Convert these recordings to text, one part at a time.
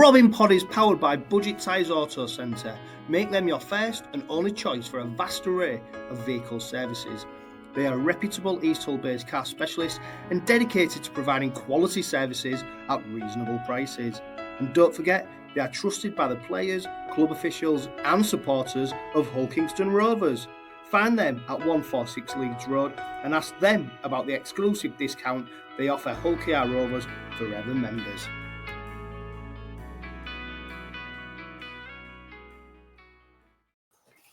Robin Pod is powered by Budget Tyres Auto Centre. Make them your first and only choice for a vast array of vehicle services. They are a reputable East Hull-based car specialist and dedicated to providing quality services at reasonable prices. And don't forget, they are trusted by the players, club officials and supporters of Hull Kingston Rovers. Find them at 146 Leeds Road and ask them about the exclusive discount they offer Hull KR Rovers Forever members.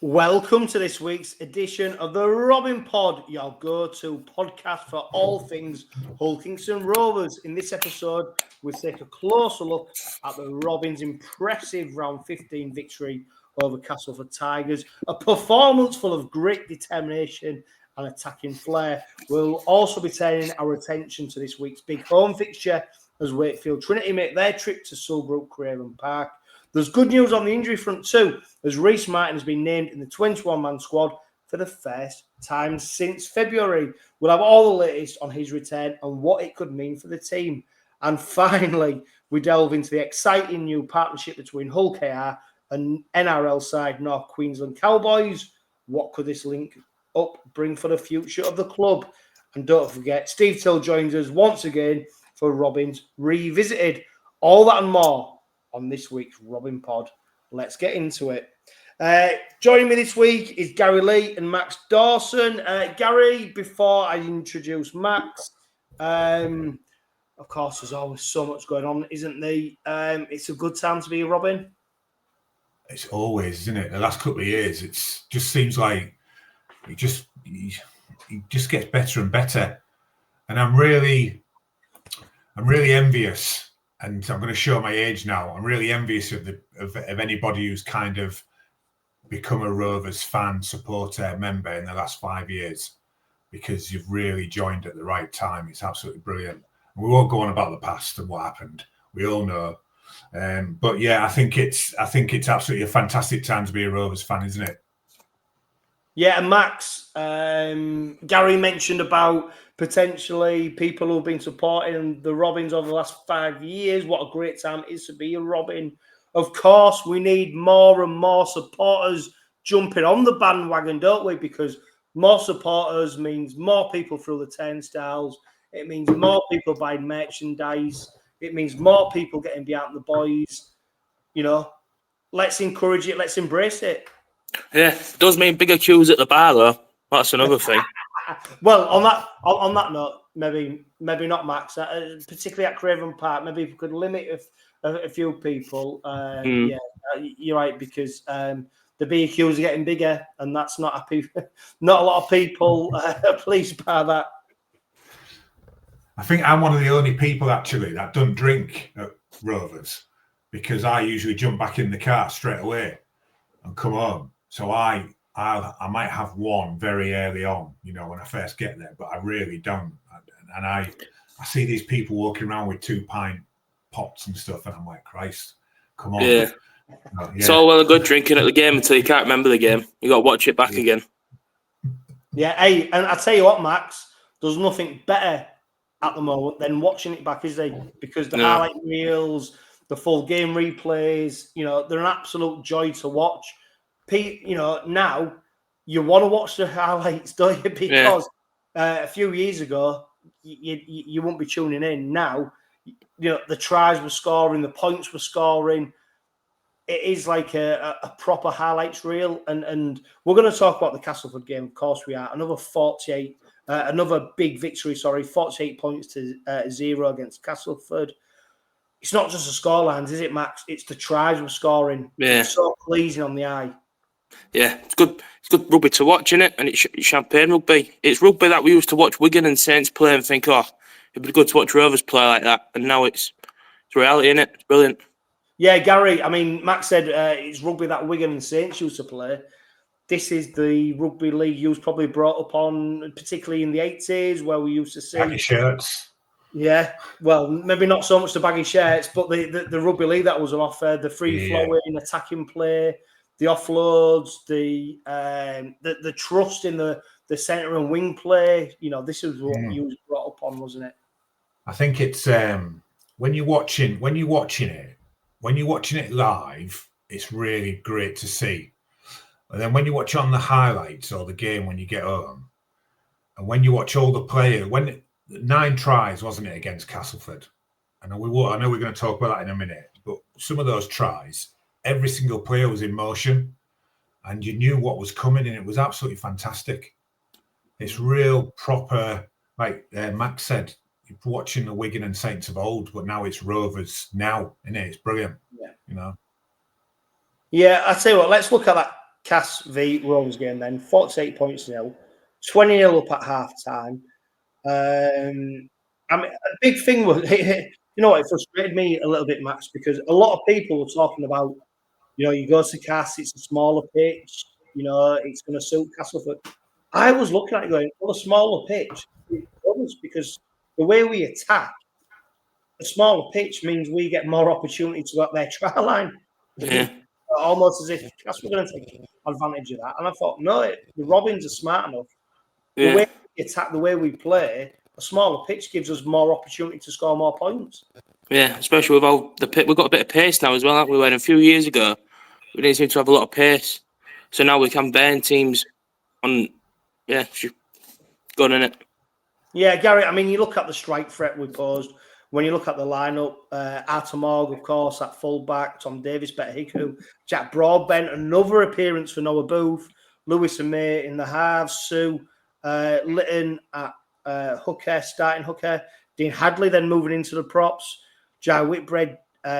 Welcome to this week's edition of the Robin Pod, your go-to podcast for all things Hull Kingston Rovers. In this episode, we'll take a closer look at the Robins' impressive round 15 victory over Castleford Tigers, a performance full of great determination and attacking flair. We'll also be turning our attention to this week's big home fixture as Wakefield Trinity make their trip to Sulbrook Craven Park. There's good news on the injury front too, as Rhyse Matin has been named in the 21-man squad for the first time since February. We'll have all the latest on his return and what it could mean for the team. And finally, we delve into the exciting new partnership between Hull KR and NRL side North Queensland Cowboys. What could this link up bring for the future of the club? And don't forget, Steve Till joins us once again for Robins Revisited. All that and more on this week's Robin Pod. Let's get into it. Joining me this week is Gary Lee and Max Dawson. Gary, before I introduce Max, of course, there's always so much going on, isn't there? It's a good time to be a Robin. It's always, isn't it? The last couple of years, it just seems like it just gets better and better. And I'm really envious. And I'm going to show my age now. I'm really envious of anybody who's kind of become a Rovers fan, supporter, member in the last 5 years, because you've really joined at the right time. It's absolutely brilliant. And we won't go on about the past and what happened. We all know. But yeah, I think it's absolutely a fantastic time to be a Rovers fan, isn't it? Yeah, and Max, Gary mentioned about potentially people who've been supporting the Robins over the last 5 years. What a great time it is to be a Robin. Of course, we need more and more supporters jumping on the bandwagon, don't we? Because more supporters means more people through the turnstiles. It means more people buying merchandise. It means more people getting behind the boys. You know, let's encourage it. Let's embrace it. Yeah, it does mean bigger queues at the bar, though. That's another thing. Well, on that note, maybe not, Max. Particularly at Craven Park, maybe if we could limit a few people. Yeah, you're right, because the beer queues are getting bigger, and that's not not a lot of people pleased by that. I think I'm one of the only people actually that don't drink at Rovers, because I usually jump back in the car straight away and come home. So I might have one very early on, you know, when I first get there, but I really don't. And I see these people walking around with 2-pint pots and stuff, and I'm like, Christ, come on. Yeah. It's all well and good drinking at the game until you can't remember the game. You got to watch it back again. Yeah, hey, and I tell you what, Max, there's nothing better at the moment than watching it back, is there? Because the highlight reels, the full game replays, you know, they're an absolute joy to watch. You know, now you want to watch the highlights, don't you? Because a few years ago, you wouldn't be tuning in. Now, you know, the tries were scoring, the points were scoring. It is like a proper highlights reel. And we're going to talk about the Castleford game. Of course we are. Another big victory, 48 points to 0 against Castleford. It's not just the scorelines, is it, Max? It's the tries we're scoring. Yeah. It's so pleasing on the eye. Yeah, it's good. It's good rugby to watch, isn't it? And it's champagne rugby. It's rugby that we used to watch Wigan and Saints play and think, oh, it'd be good to watch Rovers play like that. And now it's reality, isn't it? It's brilliant. Yeah, Gary, I mean, Max said it's rugby that Wigan and Saints used to play. This is the rugby league you was probably brought up on, particularly in the 80s, where we used to see baggy shirts. Yeah, well, maybe not so much the baggy shirts, but the rugby league that was on offer, the free-flowing attacking play, the offloads, the trust in the centre and wing play. You know, this is what you was brought up on, wasn't it? I think it's when you're watching it, when you're watching it live, it's really great to see. And then when you watch on the highlights or the game when you get home, and when you watch all the players, 9 tries, wasn't it, against Castleford? And I know we're going to talk about that in a minute, but some of those tries, every single player was in motion and you knew what was coming, and it was absolutely fantastic. It's real proper, like Max said, you're watching the Wigan and Saints of old, but now it's Rovers now, isn't it? It's brilliant, you know? Yeah, I tell you what, let's look at that Cass v Rovers game then. 48 points nil, 20-0 up at half time. I mean, a big thing was, you know what, it frustrated me a little bit, Max, because a lot of people were talking about, you know, you go to Cass, it's a smaller pitch, you know, it's going to suit Castleford. I was looking at it going, well, a smaller pitch, because the way we attack, a smaller pitch means we get more opportunity to go up their try line. Yeah. Almost as if Cass were going to take advantage of that. And I thought, no, the Robins are smart enough. Yeah. The way we attack, the way we play, a smaller pitch gives us more opportunity to score more points. Yeah, especially with all the pit. We've got a bit of pace now as well, haven't we? When a few years ago, we didn't seem to have a lot of pace. So now we can burn teams on, good in it. Yeah, Gary, I mean, you look at the strike threat we posed. When you look at the lineup, Artamorg, of course, at fullback, Tom Davis, 𝗵𝗂𝗧, Jack Broadbent, another appearance for Noah Booth, Lewis and May in the halves, Sue, Litton at hooker, starting hooker, Dean Hadley then moving into the props, Jai Whitbread,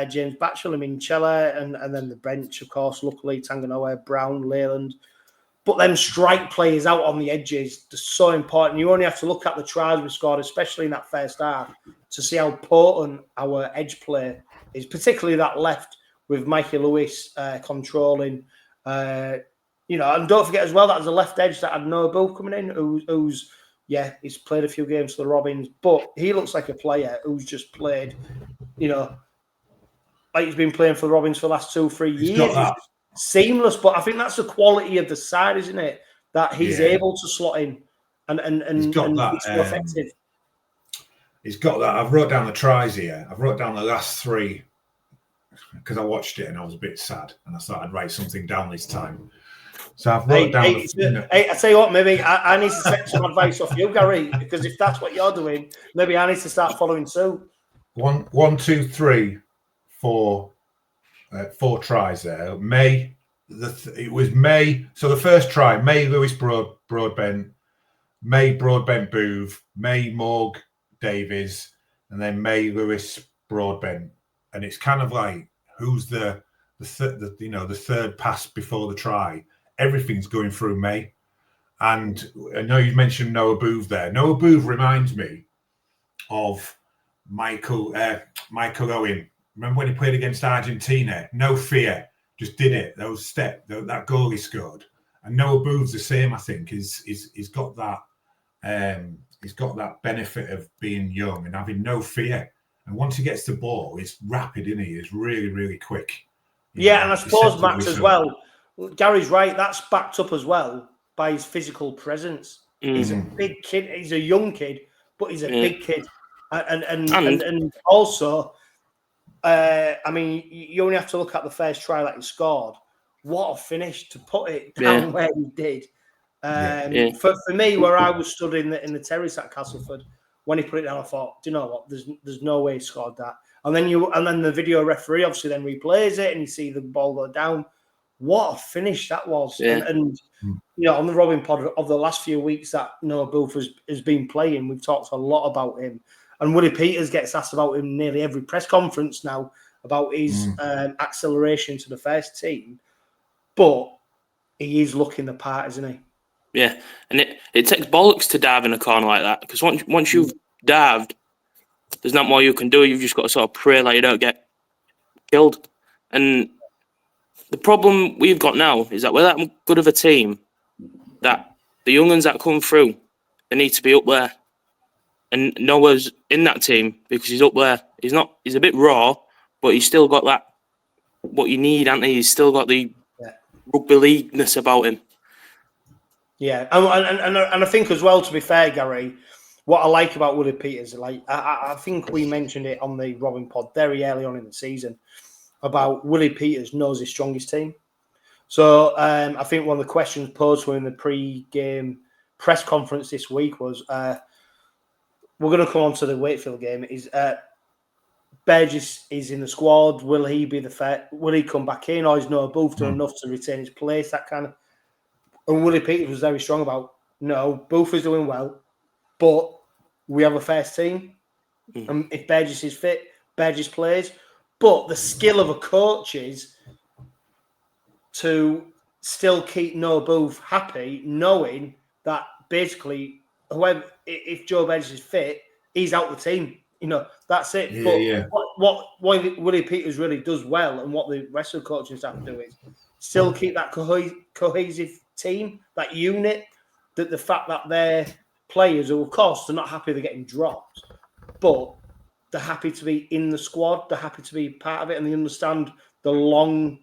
James Batchel, Chella, and then the bench, of course, luckily, Tanganoa, Brown, Leyland. But them strike players out on the edges are so important. You only have to look at the tries we scored, especially in that first half, to see how potent our edge play is, particularly that left with Mikey Lewis controlling. You know, and don't forget as well that there's a left edge that had Noah Booth coming in, he's played a few games for the Robins, but he looks like a player who's just played, you know, like he's been playing for the Robins for the last 2-3 years. Seamless, but I think that's the quality of the side, isn't it? That he's able to slot in and he's got that, it's so effective. He's got that. I've wrote down the tries here. I've wrote down the last 3 because I watched it and I was a bit sad, and I thought I'd write something down this time. So I've wrote down. I tell you what, maybe I need to take some advice off you, Gary, because if that's what you're doing, maybe I need to start following suit. 1, 2, 3, 4. 4 tries there. It was May. So the first try, May Lewis Broadbent, May Broadbent Booth, May Morg Davies, and then May Lewis Broadbent. And it's kind of like who's the third pass before the try. Everything's going through May. And I know you mentioned Noah Booth there. Noah Booth reminds me of Michael Owen. Remember when he played against Argentina? No fear, just did it. Those steps, that goal he scored, and Noah Booth's the same. I think he's got that. He's got that benefit of being young and having no fear. And once he gets the ball, he's rapid, isn't he? He's really, really quick. And I suppose Max as well. Gary's right. That's backed up as well by his physical presence. He's a big kid. He's a young kid, but he's a big kid, and also. I mean, you only have to look at the first try that he scored. What a finish to put it down where he did. For me, where I was stood in the terrace at Castleford, when he put it down, I thought, do you know what? There's no way he scored that. And then the video referee obviously then replays it, and you see the ball go down. What a finish that was! And you know, on the Robin Pod of the last few weeks that Noah Booth has been playing, we've talked a lot about him. And Willie Peters gets asked about him nearly every press conference now about his acceleration to the first team. But he is looking the part, isn't he? Yeah, and it takes bollocks to dive in a corner like that, because once you've dived, there's not more you can do. You've just got to sort of pray like you don't get killed. And the problem we've got now is that we're that good of a team that the young ones that come through, they need to be up there. And Noah's in that team because he's up there. He's a bit raw, but he's still got that, what you need, hasn't he? He's still got the rugby league-ness about him. Yeah, and I think as well, to be fair, Gary, what I like about Willie Peters, like I think we mentioned it on the Robin Pod very early on in the season. about Willie Peters knows his strongest team. So I think one of the questions posed to him in the pre-game press conference this week was, we're going to come on to the Wakefield game, is Burgess is in the squad. Will he be will he come back in, or is Noah Booth done enough to retain his place? That kind of. And Willie Peters was very strong about, no, Booth is doing well, but we have a first team. And if Burgess is fit, Burgess plays. But the skill of a coach is to still keep Noah Booth happy, knowing that basically, if Joe Burgess is fit, he's out the team. That's it. Yeah, but what Willie Peters really does well, and what the rest of the coaching staff do, is still keep that cohesive team, that unit, that the fact that their players, who of course they're not happy they're getting dropped, but they're happy to be in the squad, they're happy to be part of it, and they understand the long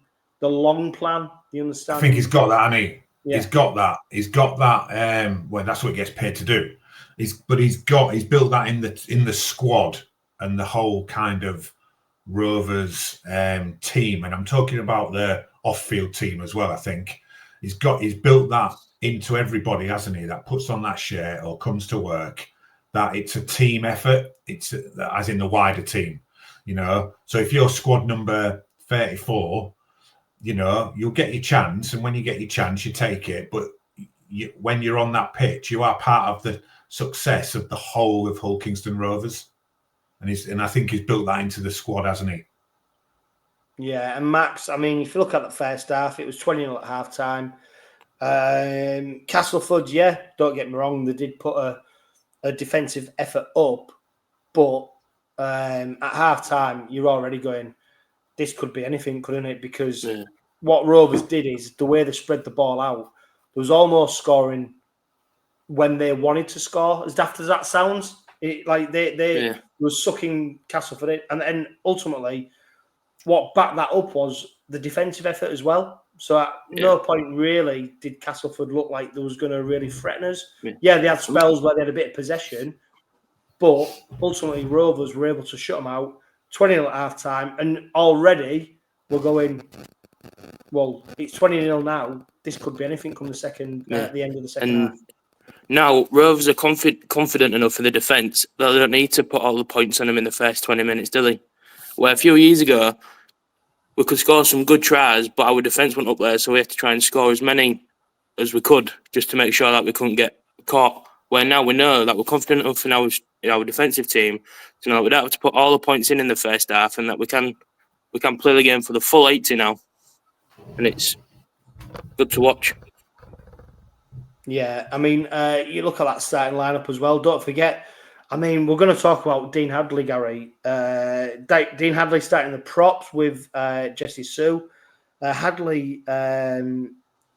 plan. They understand. I think he's got that, hasn't he? Yeah. He's got that. Well, that's what he gets paid to do. He's built that in the squad and the whole kind of Rovers team, and I'm talking about the off-field team as well. I think he's built that into everybody, hasn't he? That puts on that shirt or comes to work. That it's a team effort. It's as in the wider team, So if you're squad number 34, you'll get your chance, and when you get your chance, you take it. But when you're on that pitch, you are part of the success of the whole of Hull Kingston Rovers, and I think he's built that into the squad, hasn't he? Yeah, and Max, I mean, if you look at the first half, it was 20-0 at half time. Castleford, don't get me wrong, they did put a defensive effort up, but at half time, you're already going, this could be anything, couldn't it? Because what Rovers did is the way they spread the ball out, there was almost scoring when they wanted to score, as daft as that sounds. They were sucking Castleford in, and then ultimately, what backed that up was the defensive effort as well. So at no point really did Castleford look like they was going to really threaten us. Yeah, they had spells where they had a bit of possession, but ultimately Rovers were able to shut them out. 20-0 at half time, and already we're going, well, it's 20-0 now. This could be anything come at the end of the second half. Now, Rovers are confident enough in the defence that they don't need to put all the points on them in the first 20 minutes, do they? Where a few years ago, we could score some good tries, but our defence went up there, so we had to try and score as many as we could just to make sure that we couldn't get caught. Where now we know that we're confident enough in our defensive team to know that we don't have to put all the points in the first half, and that we can play the game for the full 80 now, and it's good to watch. Yeah, I mean, you look at that starting lineup as well. Don't forget, I mean, we're going to talk about Dean Hadley, Gary. Dean Hadley starting the props with Jesse Sue. Hadley,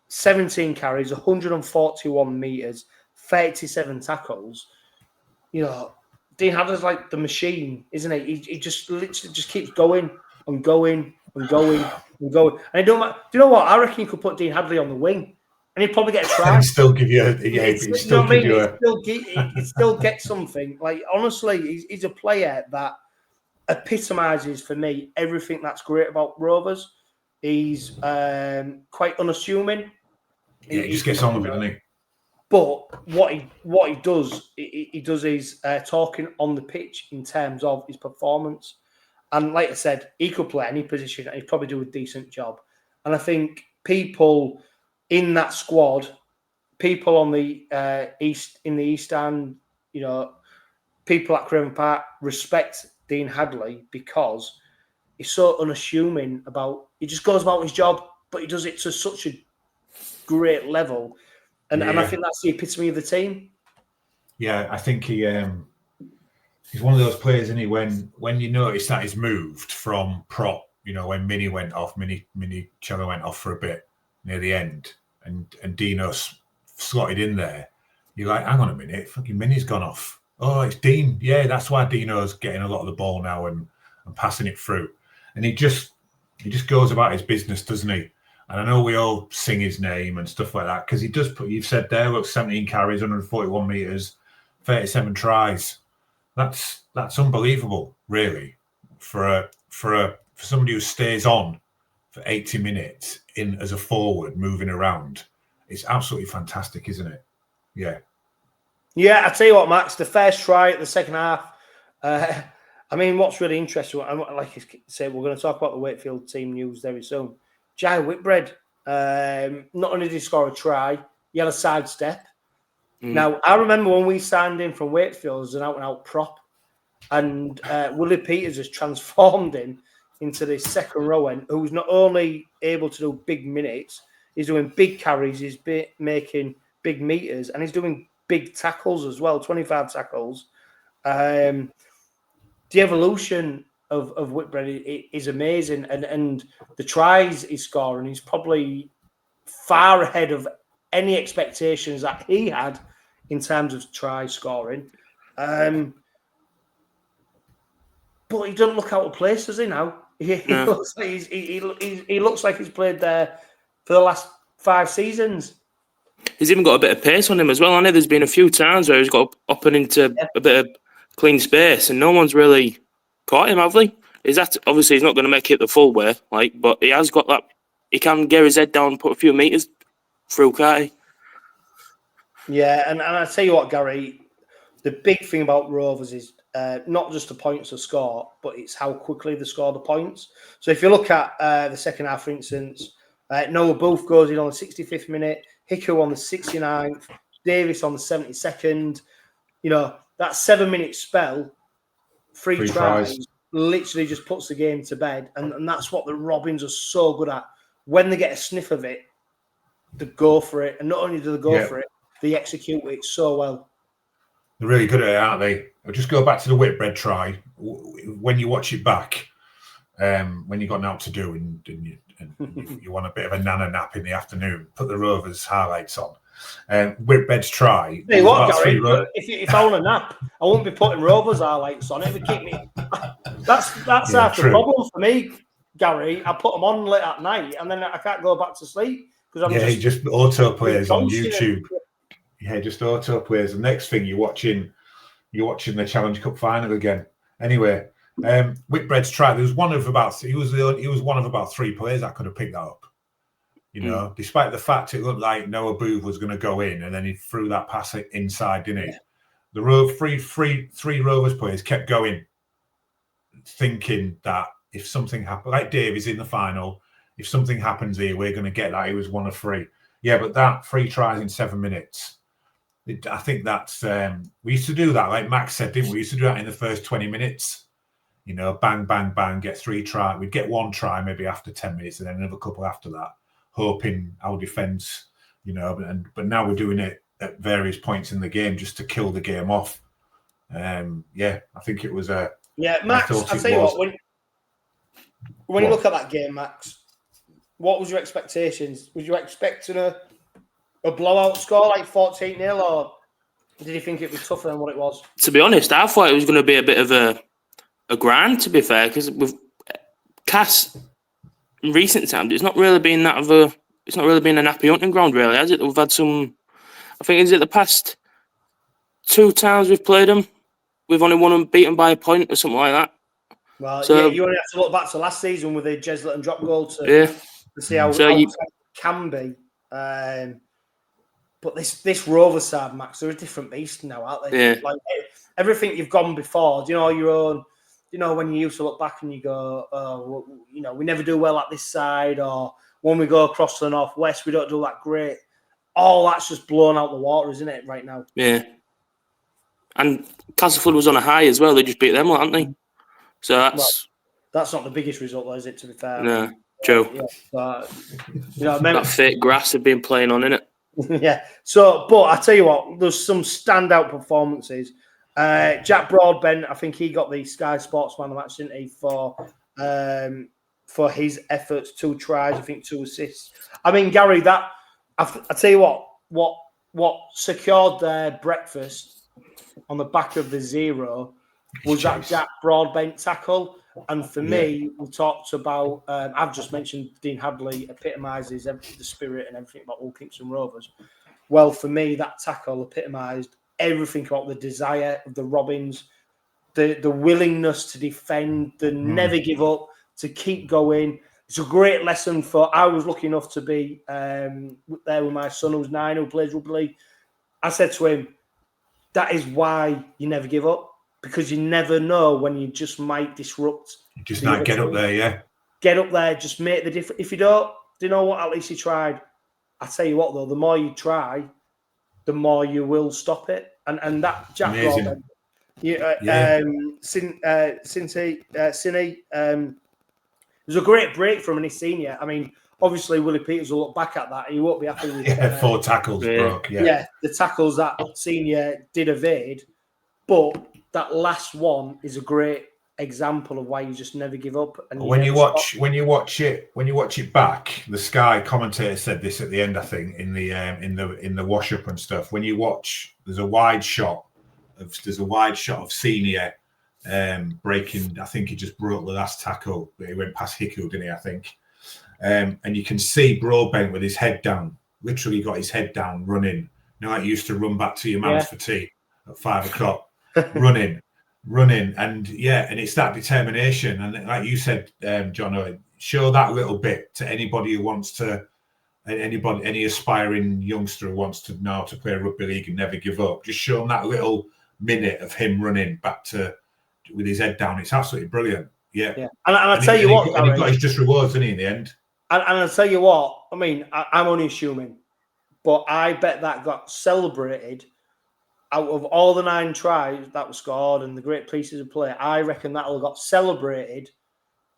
17 carries, 141 metres, 37 tackles. Dean Hadley's like the machine, isn't he? He just literally just keeps going and going and going and going. And do you know what? I reckon you could put Dean Hadley on the wing, and he'd probably get a try. And still give you He'd still get something. Like, honestly, he's a player that epitomises for me everything that's great about Rovers. He's quite unassuming. Yeah, he just gets on with it, doesn't he? But what he does, he does his talking on the pitch in terms of his performance. And like I said, he could play any position and he'd probably do a decent job. And I think people in that squad, people on the East End, people at Craven Park respect Dean Hadley because he's so unassuming he just goes about his job, but he does it to such a great level. And I think that's the epitome of the team. Yeah, I think he's one of those players, isn't he? When you notice that he's moved from prop, when Minnie went off, Minnie Cello went off for a bit near the end, and Dino's slotted in there. You're like, hang on a minute, fucking Minnie's gone off. Oh, it's Dean. Yeah, that's why Dino's getting a lot of the ball now and passing it through. And he just goes about his business, doesn't he? And I know we all sing his name and stuff like that because he does put. You've said there, look, 17 carries, 141 meters, 37 tries. That's unbelievable, really, for a for somebody who stays on for 80 minutes in as a forward, moving around, it's absolutely fantastic, isn't it? Yeah. Yeah, I tell you what, Max, the first try at the second half. I mean, what's really interesting, and like you said, we're going to talk about the Wakefield team news very soon. 𝗀𝗻𝗆𝗴𝗏, not only did he score a try, he had a sidestep. Now, I remember when we signed him from Wakefield as an out-and-out prop, and Willie Peters has transformed him into this second row, who's not only able to do big minutes, he's doing big carries, he's making big meters, and he's doing big tackles as well, 25 tackles. The evolution of Whitbread is amazing, and the tries he's scoring, he's probably far ahead of any expectations that he had in terms of try scoring. But he doesn't look out of place, does he now? He looks like he's played there for the last 5 seasons. He's even got a bit of pace on him as well, hasn't he? There's been a few times where he's got up and into a bit of clean space, and no one's really caught him, have they? Obviously he's not going to make it the full way, but he has got that. He can get his head down, put a few meters through, can't he? Yeah, and I tell you what, Gary, the big thing about Rovers is not just the points they score, but it's how quickly they score the points. So if you look at the second half, for instance, Noah Booth goes in on the 65th minute, Hicko on the 69th, Davis on the 72nd. You know, that 7-minute spell, three tries, literally just puts the game to bed. And that's what the Robins are so good at. When they get a sniff of it, they go for it. And not only do they go for it, they execute it so well. They're really good at it, aren't they? I'll just go back to the Whitbread try. When you watch it back, when you've got nothing to do and you want a bit of a nana nap in the afternoon, put the Rovers highlights on. Whitbread's try. Hey, what, Gary? If I want a nap, I won't be putting Rovers highlights on. It would keep me. That's half the problem for me, Gary. I put them on late at night, and then I can't go back to sleep because I'm just auto plays on YouTube. Yeah, just auto plays. The next thing you're watching the Challenge Cup final again. Anyway, Whitbread's try. There was one of about. He was one of about 3 players that could have picked that up. You know, despite the fact it looked like Noah Booth was going to go in, and then he threw that pass inside, didn't he? The three Rovers players kept going, thinking that if something happened, like Davies in the final, if something happens here, we're going to get that. He was 1 of 3. Yeah, but that 3 tries in 7 minutes. I think that's we used to do that, like Max said, didn't we? We used to do that in the first 20 minutes. You know, bang, bang, bang, get 3 tries. We'd get 1 try maybe after 10 minutes, and then another couple after that, hoping our defence, you know. But now we're doing it at various points in the game just to kill the game off. I think it was a. Yeah, Max, I'll tell you what. When you look at that game, Max, what was your expectations? Was you expecting a blowout score like 14-0, or did you think it was tougher than what it was? To be honest, I thought it was going to be a bit of a grind, to be fair, because with Cass in recent times, it's not really been an happy hunting ground, really, has it? We've had some. I think is it the past 2 times we've played them, we've only won and beaten by a point or something like that. Well, you only have to look back to last season with the 𝗀𝗏𝗏 and drop goal to see how it can be. But this Rovers side, Max, they're a different beast now, aren't they? Yeah. Like everything you've gone before, you know, your own. You know, when you used to look back and you go, oh, you know, we never do well at this side, or when we go across to the northwest, we don't do that great. All that's just blown out the water, isn't it, right now? Yeah. And Castleford was on a high as well. They just beat them, aren't they? So that's not the biggest result, though, is it? To be fair, no, true. You know, that fake grass had been playing on, innit? Yeah. So, but I tell you what, there's some standout performances. Jack Broadbent, I think he got the Sky Sports Man of the Match, didn't he, for his efforts, 2 tries, I think 2 assists. I mean, Gary, that I tell you what secured their breakfast on the back of the 0 was that Jack Broadbent tackle. And for me, we talked about, I've just mentioned Dean Hadley epitomises the spirit and everything about Hull Kingston Rovers. Well, for me, that tackle epitomised everything about the desire of the Robins, the willingness to defend, the never give up, to keep going. It's a great lesson for. I was lucky enough to be there with my son, who's 9, who plays rugby league. I said to him, that is why you never give up, because you never know when you just might disrupt. You just might get up there, yeah. Get up there, just make the difference. If you don't, do you know what? At least you tried. I tell you what, though, the more you try, the more you will stop it. And that Jack Broadbent, Cine, it was a great break from any senior. I mean, obviously, Willie Peters will look back at that and he won't be happy with 4 tackles broke. Yeah, the tackles that senior did evade, but that last one is a great example of why you just never give up. And when you watch it back, the Sky commentator said this at the end, I think, in the wash up and stuff. When you watch, there's a wide shot of senior breaking. I think he just broke the last tackle, but he went past Hickle, didn't he? I think, and you can see Broadbent with his head down, literally got his head down, running. You know, like you used to run back to your mum's for tea at 5 o'clock, running, and it's that determination. And like you said, John, show that little bit to anybody who wants to, any aspiring youngster who wants to know how to play rugby league and never give up. Just show them that little minute of him running back to with his head down. It's absolutely brilliant. Yeah. And I tell you what, he got his just rewards, didn't he, in the end? And I tell you what, I mean, I'm only assuming, but I bet that got celebrated out of all the 9 tries that were scored and the great pieces of play. I reckon that will got celebrated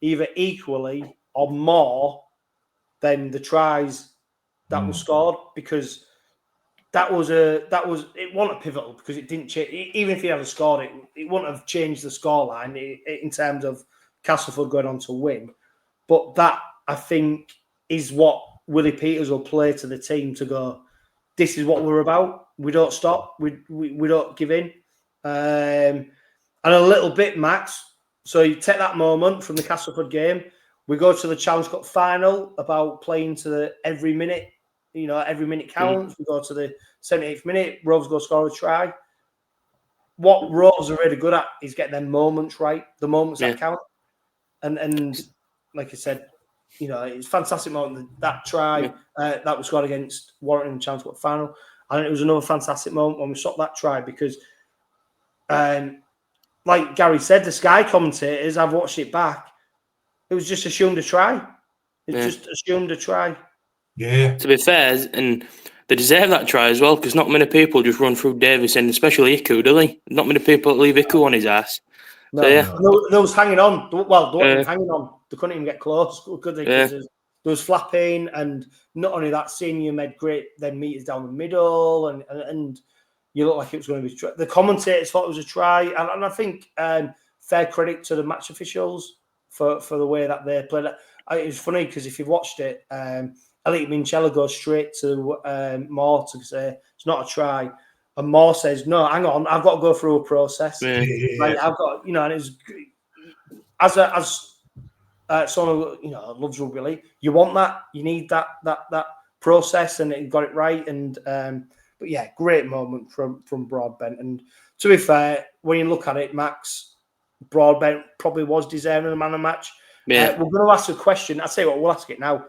either equally or more than the tries that were scored, because it wasn't pivotal, because it didn't change. Even if he had scored it, it wouldn't have changed the scoreline in terms of Castleford going on to win. But that, I think, is what Willie Peters will play to the team to go, this is what we're about. We don't stop. We don't give in. And a little bit, Max. So you take that moment from the Castleford game. We go to the Challenge Cup final about playing to every minute. You know, every minute counts. We go to the 78th minute. Rovers go score a try. What Rovers are really good at is getting their moments right, the moments that count. And like I said, you know, it's a fantastic moment. That try that was scored against Warrington in the Challenge Cup final. And it was another fantastic moment when we stopped that try, because, like Gary said, the Sky commentators, I've watched it back, it was just assumed a try. It's just assumed a try. Yeah. To be fair, and they deserve that try as well, because not many people just run through Davis, and especially Iku, do they? Not many people leave Iku on his ass. No, there was hanging on. Well, they weren't hanging on. They couldn't even get close, could they? Because there was flapping, and not only that, senior made great then meters down the middle, and you look like it was going to be. The commentators thought it was a try, and I think fair credit to the match officials for the way that they played it. It was funny because if you've watched it, Elliot Minchella goes straight to Moore to say it's not a try, and Moore says, "No, hang on, I've got to go through a process. Like, I've got, you know." And it's as someone who, you know, loves rugby league, you want that, you need that process, and it got it right. And but yeah, great moment from Broadbent. And to be fair, when you look at it, Max, Broadbent probably was deserving of the man of the match. We're going to ask a question. I'll tell you what, we'll ask it now.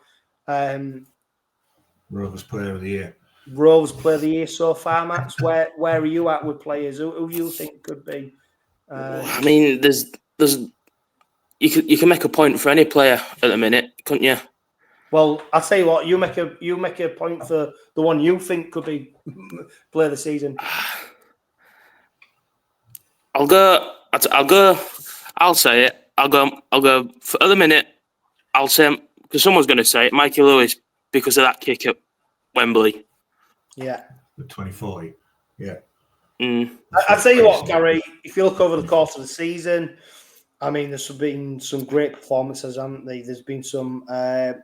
Rovers Player of the Year. Rovers Player of the Year so far, Max. Where are you at with players? Who you think could be? I mean, there's you can make a point for any player at the minute, couldn't you? Well, I'll tell you what. You make a point for the one you think could be Player of the Season. I'll go. I'll say it. I'll go for at the minute. I'll say, because someone's going to say it, Mikey Lewis, because of that kick at Wembley. Yeah. The 2040. Yeah. I'll tell you what, Gary, if you look over the course of the season, I mean, there's been some great performances, haven't there? There's been some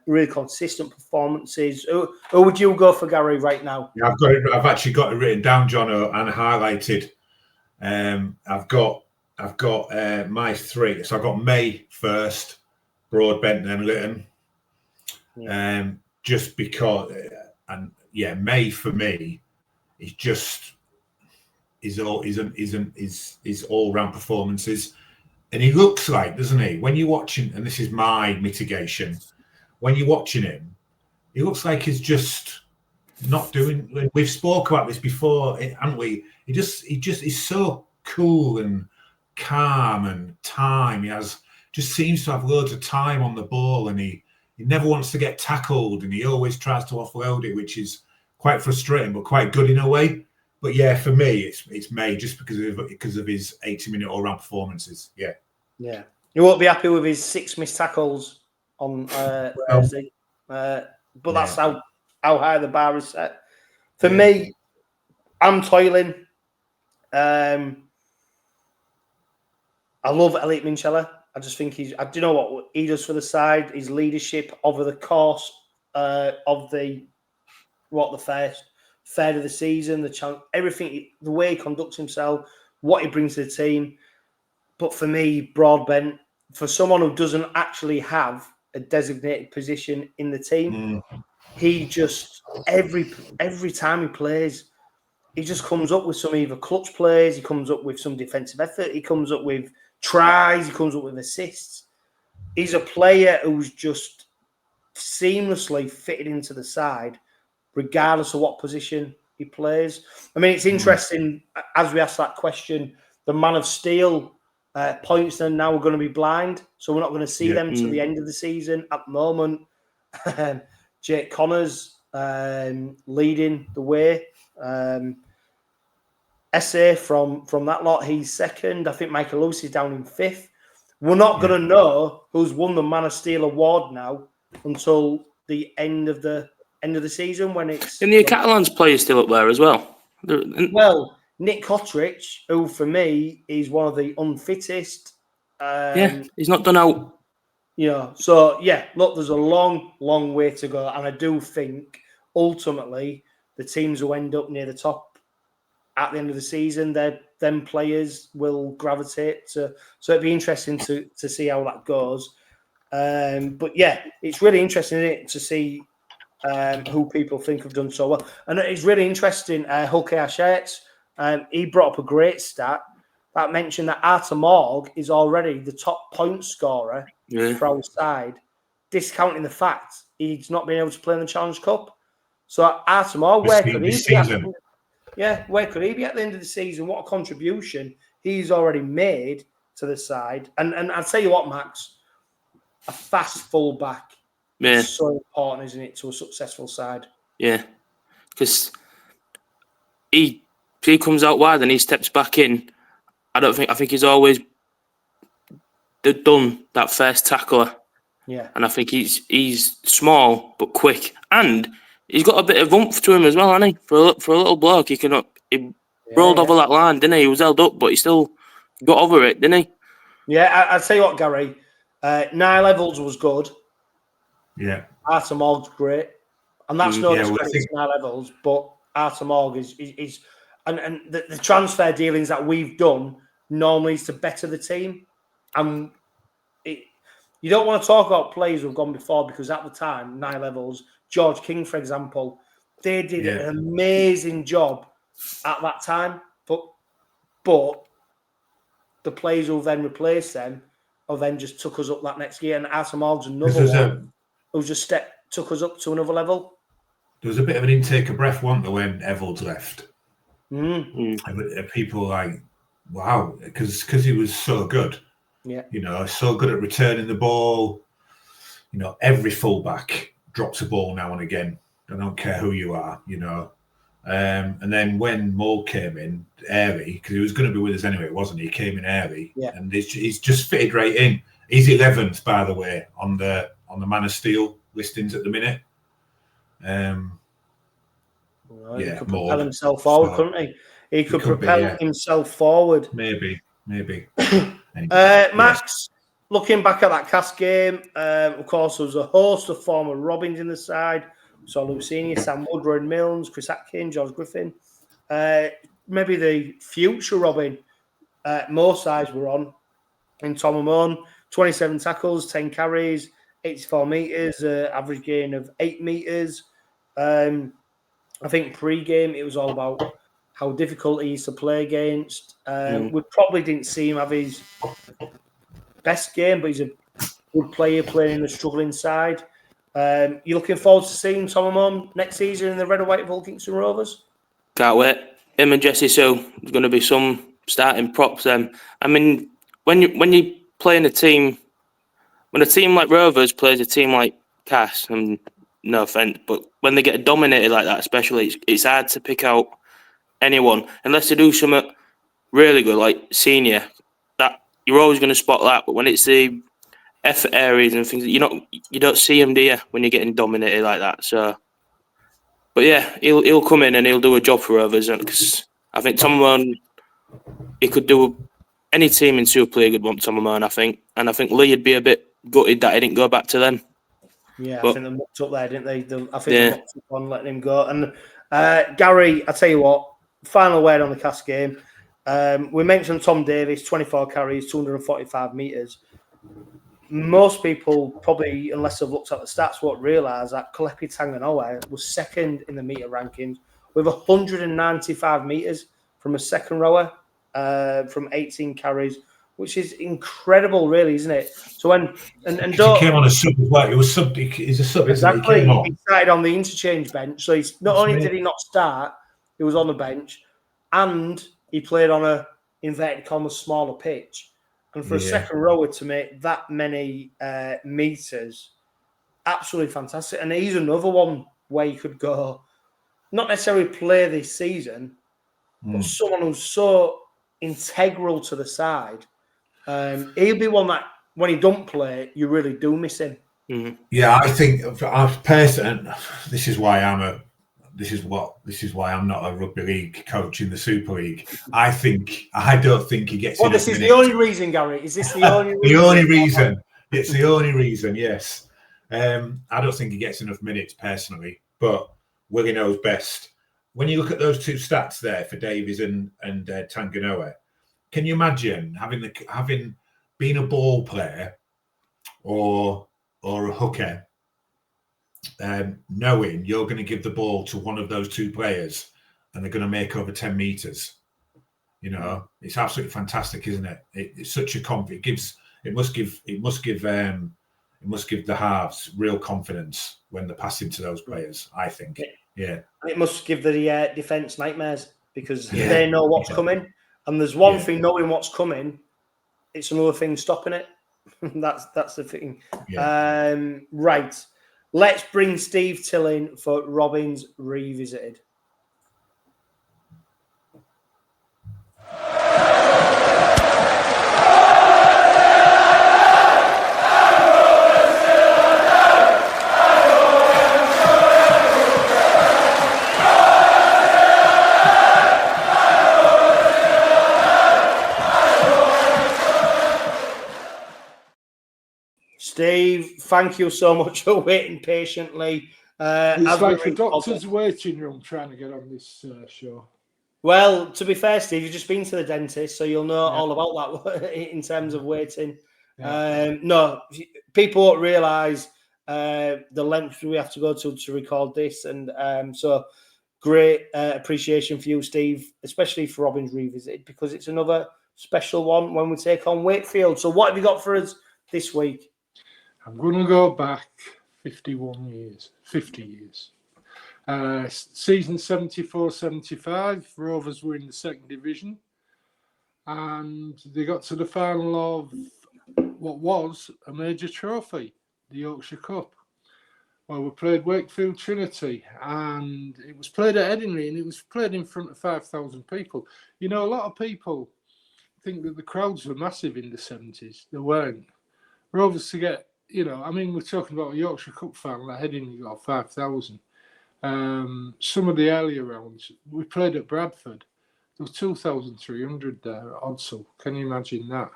really consistent performances. Who would you go for, Gary, right now? Yeah, I've actually got it written down, Jono, and highlighted. I've got my 3. So I've got May first, Broadbent, then Lytton. Yeah. Just because, May for me is just is all round performances. And he looks like, doesn't he? When you're watching, and this is my mitigation, when you're watching him, he looks like he's just not doing. We've spoke about this before, haven't we? He just is so cool and calm and time. He just seems to have loads of time on the ball, and he never wants to get tackled, and he always tries to offload it, which is quite frustrating, but quite good in a way. But yeah, for me, it's May just because of his 80-minute all-round performances. Yeah. Yeah. You won't be happy with his 6 missed tackles on Thursday. But that's how high the bar is set. For me, I'm toiling. I love 𝗪𝗓𝗄𝗃. I just think do you know what he does for the side? His leadership over the course of the first third of the season, everything, the way he conducts himself, what he brings to the team. But for me, Broadbent, for someone who doesn't actually have a designated position in the team, he just every time he plays, he just comes up with some either clutch plays, he comes up with some defensive effort, he comes up with tries, he comes up with assists. He's a player who's just seamlessly fitted into the side, regardless of what position he plays. I mean, it's interesting, as we ask that question, the Man of Steel points are now going to be blind, so we're not going to see them to the end of the season. At the moment, Jake Connors leading the way. Essay from that lot, he's second. I think Michael Lewis is down in 5th. We're not going to know who's won the Man of Steel award now until the end of the season, when it's. And the Catalans player still up there as well. Well, Nick Cottridge, who for me is one of the unfittest. He's not done out. So look, there's a long, long way to go, and I do think ultimately the teams who end up near the top at the end of the season, them players will gravitate to. So it'd be interesting to see how that goes. But yeah, it's really interesting, isn't it, to see who people think have done so well. And it's really interesting, Hull KR, he brought up a great stat that mentioned that 𝗬𝗏𝗏 is already the top point scorer for our side, discounting the fact he's not been able to play in the Challenge Cup. So 𝗬𝗏𝗏, where could he be? Where could he be at the end of the season? What a contribution he's already made to the side. And I'll tell you what, Max, a fast fullback is so important, isn't it, to a successful side? Yeah, because he comes out wide and he steps back in. I think he's always done that first tackler. Yeah, and I think he's small but quick, and he's got a bit of oomph to him as well, hasn't he? For a little bloke, he rolled over that line, didn't he? He was held up, but he still got over it, didn't he? Yeah, I'll tell you what, Gary. 𝗫𝗓𝗄𝗏 was good. Yeah. 𝗬𝗏𝗏's great. And that's no discredit to 𝗫𝗓𝗏𝗏s, but 𝗬𝗏𝗏 is and the transfer dealings that we've done normally is to better the team. And you don't want to talk about players who've gone before, because at the time, 𝗫𝗓𝗏𝗏s, George King, for example, they did an amazing job at that time. But the players who then replaced them then just took us up that next year. And 𝗬𝗏𝗏's another one who just took us up to another level. There was a bit of an intake of breath, wasn't there, when Evalds left? People were like, wow, because he was so good. Yeah. So good at returning the ball. Every fullback drops a ball now and again. I don't care who you are, And then when Mould came in, airy, because he was going to be with us anyway, wasn't he? He came in airy, and he's just fitted right in. He's 11th, by the way, on the Man of Steel listings at the minute. He could propel himself forward, couldn't he? He could propel himself forward. Maybe. Max, looking back at that Cas game, of course, there was a host of former Robins in the side. So Lucini, Sam Woodrow, Milnes, Chris Atkin, George Griffin. Maybe the future Robin, most sides were on. In Tom Amon, 27 tackles, 10 carries, 84 metres, average gain of 8 metres. I think pre-game, it was all about how difficult he is to play against. We probably didn't see him have his best game, but he's a good player playing in the struggling side. You looking forward to seeing Tom Amon next season in the red and white of Hull Kingston Rovers? Can't wait. Him and 𝗬𝗂𝗧, there's going to be some starting props. I mean, when you play in a team, when a team like Rovers plays a team like Cass, and no offence, but when they get dominated like that, especially, it's hard to pick out anyone unless they do something really good, like senior. That you're always going to spot that. But when it's the effort areas and things, you don't see him, do you, when you're getting dominated like that? So, but yeah, he'll come in and he'll do a job for Rovers, because I think Tom Amon, he could do any team in Super League would want Tom Amon, I think, and I think Lee would be a bit gutted that he didn't go back to them. Yeah, but, I think they mucked up there, didn't they? I think they mucked up on letting him go. And Gary, I tell you what, final word on the Cass game. We mentioned Tom Davies, 24 carries, 245 metres. Most people probably, unless they've looked at the stats, won't realise that 𝗀𝗂𝗡𝗂𝗧 was second in the metre rankings with 195 metres from a second rower from 18 carries, which is incredible, really, isn't it? So when and he came on a sub as well. He was sub. He's a sub. Exactly. He started on the interchange bench, so he's not only did he not start, he was on the bench, and he played on a inverted commas smaller pitch. And for a second rower to make that many meters, absolutely fantastic. And he's another one where you could go, not necessarily play this season, but someone who's so integral to the side. He'll be one that when he don't play, you really do miss him. Mm-hmm. Yeah, I think personally, this is why I'm not a rugby league coach in the Super League. I don't think he gets. Well, this is the only reason, Gary. Is this the only reason? The only reason. It's the only reason. Yes. I don't think he gets enough minutes personally, but Willie knows best. When you look at those two stats there for Davies and Tanganoa, can you imagine having been a ball player or a hooker? Knowing you're going to give the ball to one of those two players and they're going to make over 10 meters, it's absolutely fantastic, isn't it? It's such a confidence. It must give the halves real confidence when they're passing to those players, I think. Yeah. And it must give the defence nightmares because they know what's coming. And there's one thing knowing what's coming, it's another thing stopping it. that's the thing. Yeah. Right. Let's bring Steve Till in for Robins Revisited. Steve, thank you so much for waiting patiently. It's like a doctor's waiting room trying to get on this show. Well, to be fair, Steve, you've just been to the dentist, so you'll know all about that in terms of waiting. Yeah. No, people won't realise the length we have to go to record this. And so great appreciation for you, Steve, especially for Robins Revisited, because it's another special one when we take on Wakefield. So what have you got for us this week? I'm going to go back 50 years. Season 74-75, Rovers were in the second division and they got to the final of what was a major trophy, the Yorkshire Cup. Well, we played Wakefield Trinity and it was played at Headingley and it was played in front of 5,000 people. A lot of people think that the crowds were massive in the 70s. They weren't. Rovers to get, we're talking about a Yorkshire Cup final at Headingley got 5,000. Some of the earlier rounds, we played at Bradford. There was 2,300 there at Odsall. Can you imagine that?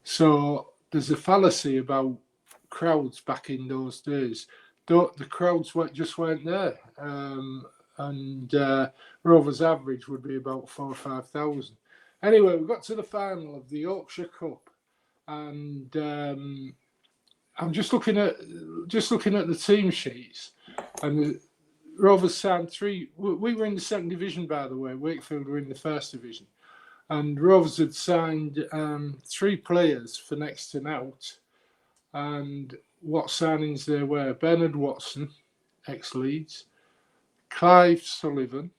So there's a fallacy about crowds back in those days. The crowds just weren't there. And Rovers' average would be about 4,000 or 5,000. Anyway, we got to the final of the Yorkshire Cup, and I'm just looking at the team sheets, and the Rovers signed 3. We were in the second division, by the way. Wakefield were in the first division, And Rovers had signed 3 players for next to out. And what signings they were: Bernard Watson, ex-Leeds, Clive Sullivan,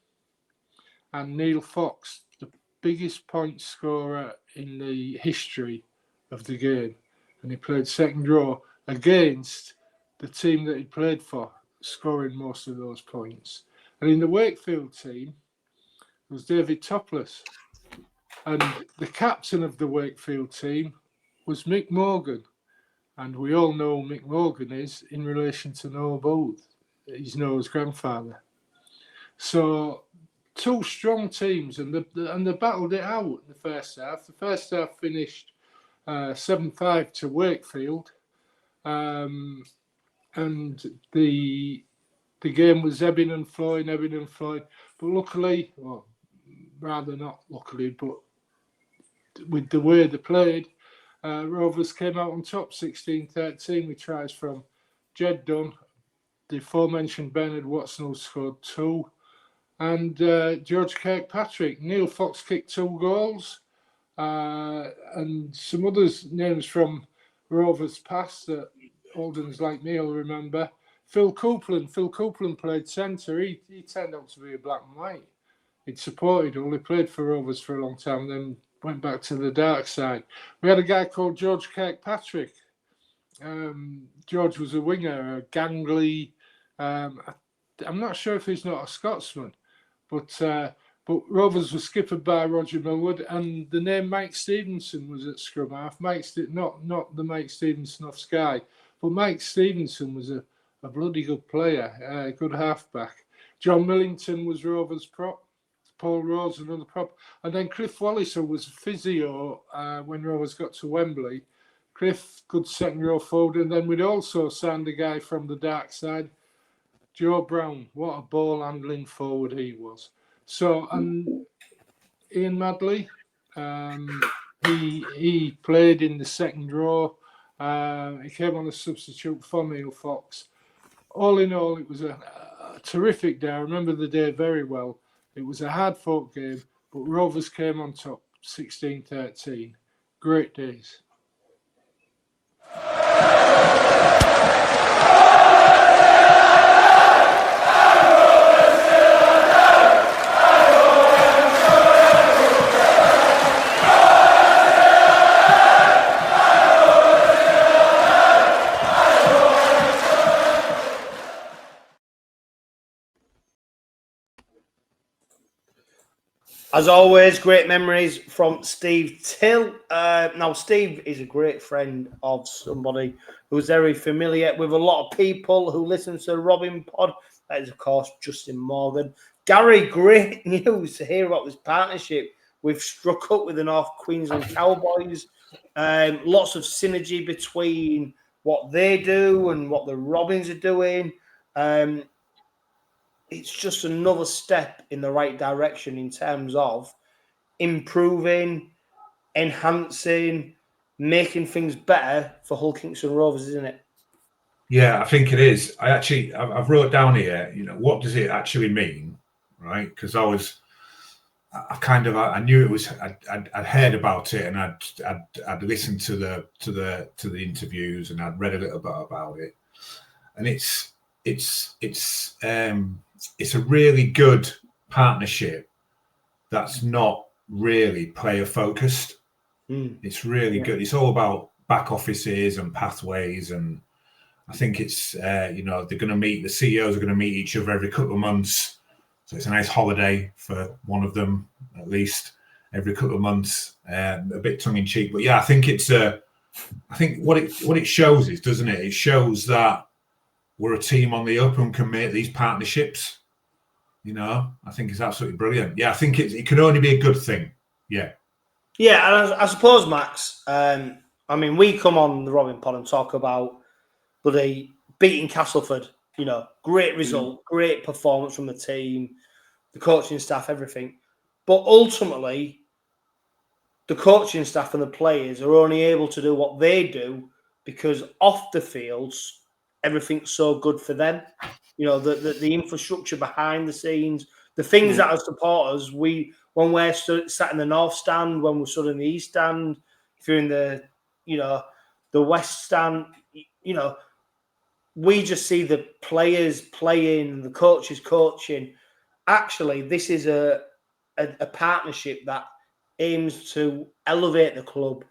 and Neil Fox, the biggest point scorer in the history of the game. And he played second row against the team that he played for, scoring most of those points. And in the Wakefield team was 𝗂𝘂𝗱𝗏𝗂𝗏. And the captain of the Wakefield team was Mick Morgan. And we all know who Mick Morgan is in relation to Noah Booth, his Noah's grandfather. So 2 strong teams, and they battled it out in the first half. The first half finished 7-5 to Wakefield. And the game was ebbing and flowing. But luckily, well, rather not luckily, but with the way they played, Rovers came out on top 16-13 with tries from Jed Dunn, the aforementioned Bernard Watson, who scored 2, and George Kirkpatrick. Neil Fox kicked 2 goals, and some others names from Rovers past that Oldens like me will remember. Phil Copeland played centre. He turned out to be a black and white. He'd supported Hull. He played for Rovers for a long time, then went back to the dark side. We had a guy called George Kirkpatrick. George was a winger, a gangly. I'm not sure if he's not a Scotsman, but Rovers was skippered by Roger Millward, and the name Mike Stevenson was at scrum half. Not the Mike Stevenson off Sky, but Mike Stevenson was a bloody good player, a good halfback. John Millington was Rovers prop. Paul Rose, another prop. And then Cliff Wallace was physio when Rovers got to Wembley. Cliff, good second row forward. And then we'd also signed a guy from the dark side, Joe Brown. What a ball handling forward he was. So, and Ian Madley, he played in the second row. He came on a substitute for Neil Fox. All in all, it was a terrific day. I remember the day very well. It was a hard-fought game, but Rovers came on top 16-13. Great days. As always, great memories from Steve Till. Now, Steve is a great friend of somebody who's very familiar with a lot of people who listen to the Robin Pod. That is, of course, Justin Morgan. Gary, great news to hear about this partnership. We've struck up with the North Queensland Cowboys. Lots of synergy between what they do and what the Robins are doing. It's just another step in the right direction in terms of improving, enhancing, making things better for Hull Kingston Rovers, isn't it? Yeah, I think it is. I've wrote down here, what does it actually mean, right? Because I knew it was. I'd heard about it, and I'd listened to the interviews, and I'd read a little bit about it, and it's a really good partnership that's not really player focused. It's really good. It's all about back offices and pathways, and I think it's they're going to meet, the CEOs are going to meet each other every couple of months, so it's a nice holiday for one of them at least every couple of months. A bit tongue in cheek, but yeah, I think what it shows is, doesn't it? It shows that we're a team on the up and can make these partnerships. I think it's absolutely brilliant. Yeah, I think it can only be a good thing. Yeah. Yeah, and I suppose, Max, we come on the Robin Pod and talk about beating Castleford, great result, great performance from the team, the coaching staff, everything. But ultimately, the coaching staff and the players are only able to do what they do because off the fields, everything's so good for them. The infrastructure behind the scenes, The things that as supporters, when we're sat in the north stand, when we're stood in the east stand, if you're in the west stand, we just see the players playing, the coaches coaching. Actually, this is a partnership that aims to elevate the club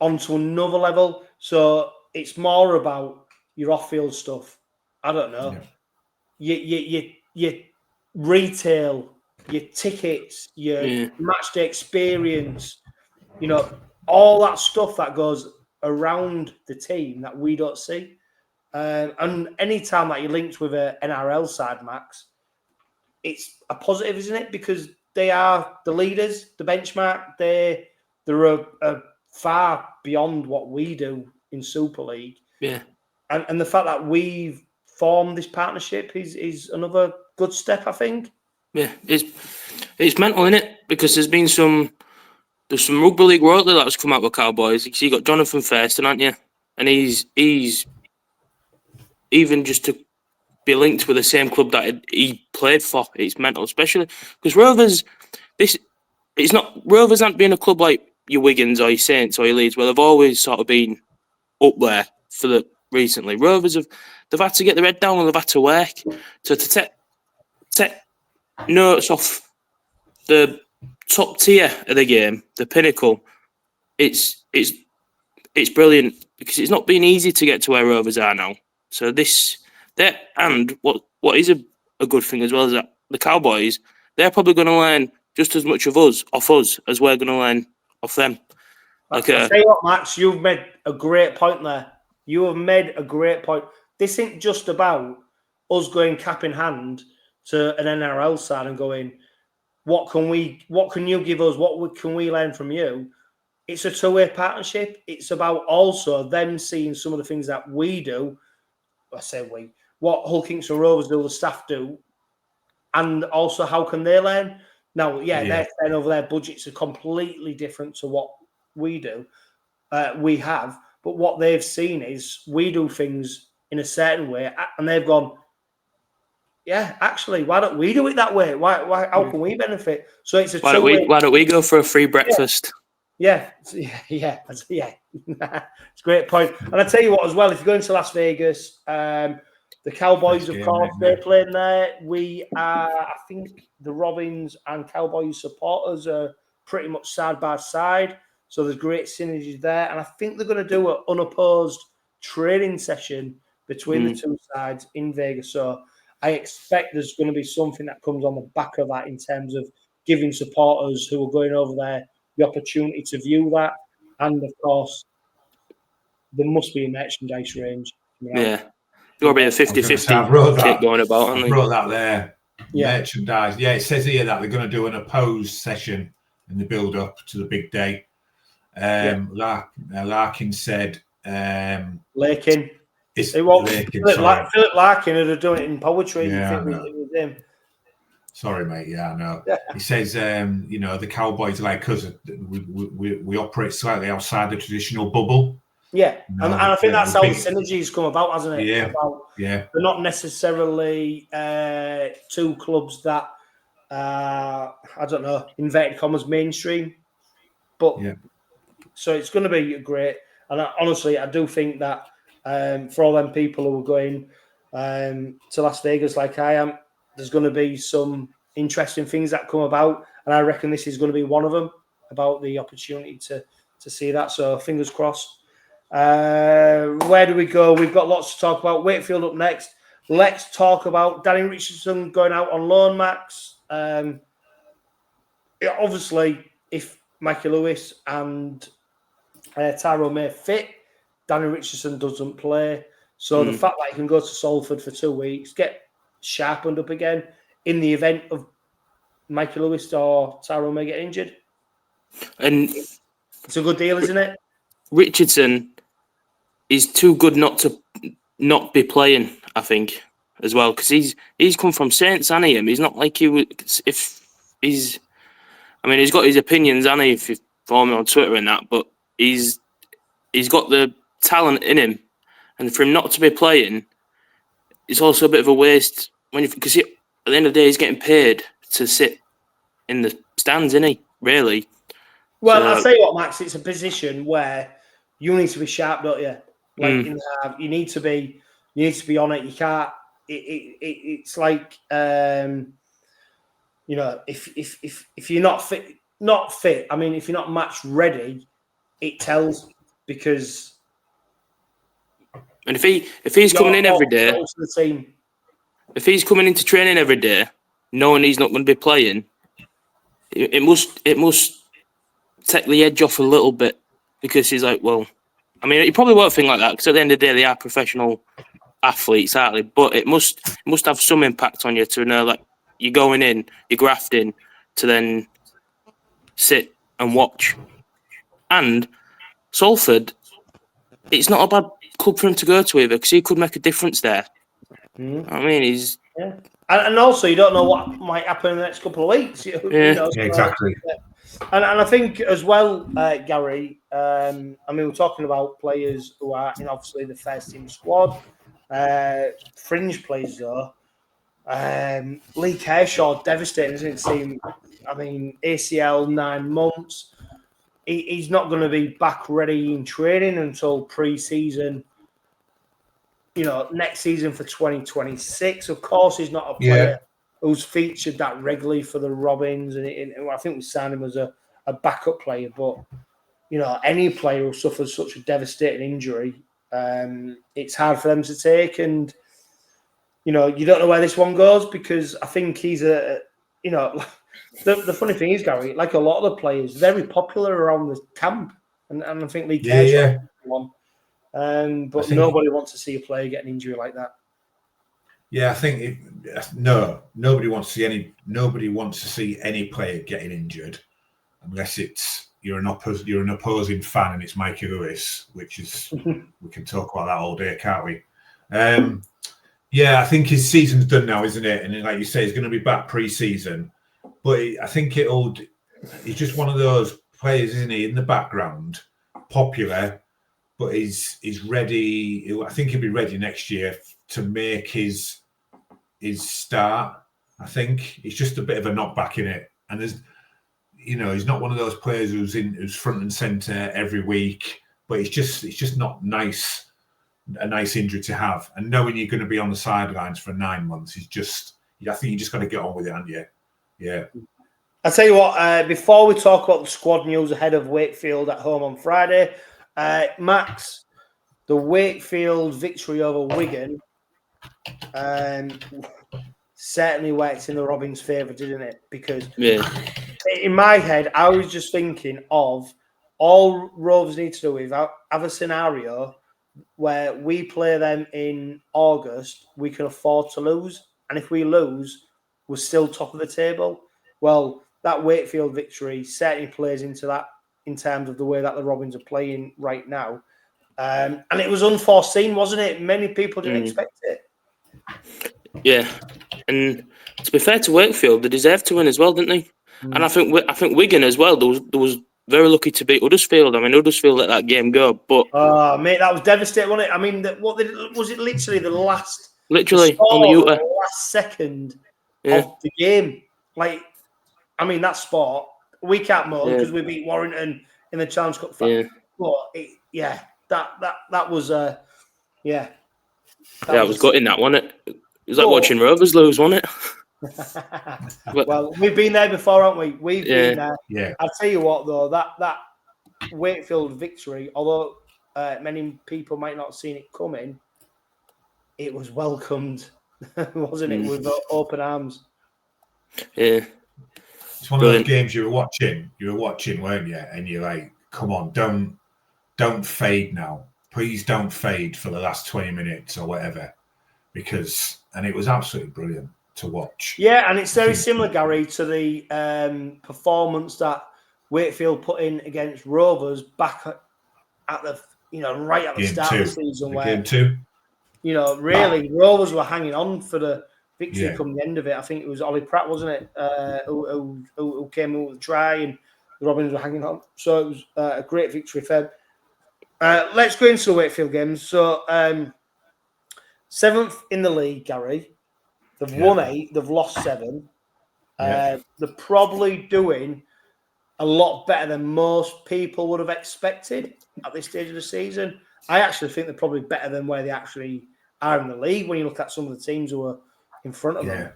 onto another level. So it's more about your off-field stuff. I don't know. Your retail, your tickets, your match day experience, all that stuff that goes around the team that we don't see. And any time that you're linked with an NRL side, Max, it's a positive, isn't it? Because they are the leaders, the benchmark. They're far beyond what we do in Super League. Yeah. And the fact that we've formed this partnership is another good step, I think. Yeah, it's mental, isn't it? Because there's some rugby league royalty that's come out with Cowboys. You got Jonathan Thurston, aren't you? And he's even just to be linked with the same club that he played for. It's mental, especially because Rovers. Rovers aren't being a club like your Wiggins or your Saints or your Leeds, where they've always sort of been up there recently. Rovers they've had to get their head down and they've had to work. So to take notes off the top tier of the game, the pinnacle, it's brilliant because it's not been easy to get to where Rovers are now. So and what is a good thing as well is that the Cowboys, they're probably going to learn just as much off us as we're going to learn off them. I'll tell you what, Max, you've made a great point there. You have made a great point. This isn't just about us going cap in hand to an NRL side and going, what can you give us? What can we learn from you? It's a two-way partnership. It's about also them seeing some of the things that we do. I say we. What Hull Kingston Rovers do, the staff do, and also how can they learn? Now, they're saying over their budgets are completely different to what we do. We have, but what they've seen is we do things in a certain way, and they've gone, yeah, actually, why don't we do it that way? Why? How can we benefit? So it's why don't we go for a free breakfast? Yeah. It's a great point. And I tell you what, as well, if you're going to Las Vegas, the Cowboys, of course, they're playing there. I think the Robins and Cowboys supporters are pretty much side by side. So there's great synergy there. And I think they're going to do an unopposed training session between the two sides in Vegas. So I expect there's going to be something that comes on the back of that in terms of giving supporters who are going over there the opportunity to view that. And, of course, there must be a merchandise range. Yeah. Got to be a 50-50 kit going about. I wrote that there. Yeah. Merchandise. Yeah, it says here that they're going to do an opposed session in the build-up to the big day. Larkin said... Larkin. It was Philip Larkin would have done it in poetry. Yeah, it was him. Sorry, mate. Yeah, I know. Yeah. He says, the Cowboys like us, we operate slightly outside the traditional bubble. Yeah, and I think that's how the synergies come about, hasn't it? Yeah, they're not necessarily two clubs that I don't know, inverted commas, mainstream, but so it's going to be great. And honestly, I do think that for all them people who are going to Las Vegas like I am, there's going to be some interesting things that come about, and I reckon this is going to be one of them, about the opportunity to see that. So fingers crossed. Where do we go? We've got lots to talk about. Wakefield up next. Let's talk about Danny Richardson going out on loan, Max. Obviously, if Mikey Lewis and Tyrone May fit, Danny Richardson doesn't play. So the fact that he can go to Salford for 2 weeks, get sharpened up again in the event of Mikey Lewis or Tyrone May get injured. And it's a good deal, isn't it? Richardson is too good not to not be playing, I think, as well, because he's come from Saints, hasn't he? He's not like he would he's got his opinions, hasn't he, if you follow me on Twitter and that, but he's got the talent in him, and for him not to be playing, it's also a bit of a waste because at the end of the day, he's getting paid to sit in the stands, isn't he? Really? Well, So, I'll tell you what, Max. It's a position where you need to be sharp, don't you? Like you need to be on it. You can't. It's like if you're not fit. I mean, if you're not match ready, it tells because. And if he's coming in every day, to the team. If he's coming into training every day, knowing he's not going to be playing, it must take the edge off a little bit, because he's like, well, I mean, he probably won't think like that, because at the end of the day, they are professional athletes, aren't they? But it must have some impact on you to know, like, you're going in, you're grafting, to then sit and watch. And Salford, it's not a bad club for him to go to either, because he could make a difference there. I mean, he's... Yeah. And also, you don't know what might happen in the next couple of weeks. Exactly. And I think as well, Gary, I mean, we're talking about players who are in, obviously, the first team squad. Fringe players, though. Lee Kershaw, devastating, doesn't it seem? I mean, ACL, 9 months. He's not going to be back ready in training until pre-season. Next season for 2026. Of course, he's not a player who's featured that regularly for the Robins, and I think we signed him as a backup player. But any player who suffers such a devastating injury, it's hard for them to take. And you don't know where this one goes, because I think he's the funny thing is, Gary, like a lot of the players, very popular around the camp, and I think Lee Kershaw one. But nobody wants to see a player get an injury like that. Yeah, I think nobody wants to see any player getting injured, unless you're an opposing fan and it's 𝗫𝗂𝗧𝗏 𝗧𝗏, which is we can talk about that all day, can't we? Yeah, I think his season's done now, isn't it? And like you say, he's going to be back pre-season, but I think he's just one of those players, isn't he, in the background, popular. But he's ready. I think he'll be ready next year to make his start. I think he's just a bit of a knockback in it, and he's not one of those players who's front and centre every week. But it's just not a nice injury to have. And knowing you're going to be on the sidelines for 9 months I think you just got to get on with it, haven't you? Yeah. I'll tell you what. Before we talk about the squad news ahead of Wakefield at home on Friday. Max, the Wakefield victory over Wigan certainly worked in the Robins' favour, didn't it? Because in my head, I was just thinking of all Rovers need to do is have a scenario where we play them in August, we can afford to lose. And if we lose, we're still top of the table. Well, that Wakefield victory certainly plays into that, in terms of the way that the Robins are playing right now. And it was unforeseen, wasn't it? Many people didn't expect it. Yeah. And to be fair to Wakefield, they deserved to win as well, didn't they? And I think Wigan as well, there was very lucky to beat Huddersfield. I mean, Huddersfield let that game go, but... Oh, mate, that was devastating, wasn't it? I mean, was it literally the last... Literally, on the last second of the game. Like, I mean, that's sport. We can't moan because we beat Warrington in the Challenge Cup final. But that was That was gutting, that, wasn't it? It was like watching Rovers lose, wasn't it? Well, we've been there before, haven't we? We've been there. Yeah. I'll tell you what, though, that Wakefield victory, although many people might not have seen it coming, it was welcomed, wasn't it, with open arms. Yeah. It's one of those games you were watching, weren't you? And you're like, come on, don't fade now. Please don't fade for the last 20 minutes or whatever. And it was absolutely brilliant to watch. Yeah, and it's very similar, Gary, to the performance that Wakefield put in against Rovers back at the, right at the start of the season. Game 2. Really, Rovers were hanging on for the victory come the end of it. I think it was Ollie Pratt, wasn't it, who came in with a try, and the Robins were hanging on. So it was a great victory for them. Let's go into the Wakefield games. So 7th in the league, Gary. They've won 8. They've lost 7. Yeah. They're probably doing a lot better than most people would have expected at this stage of the season. I actually think they're probably better than where they actually are in the league when you look at some of the teams who are in front of them.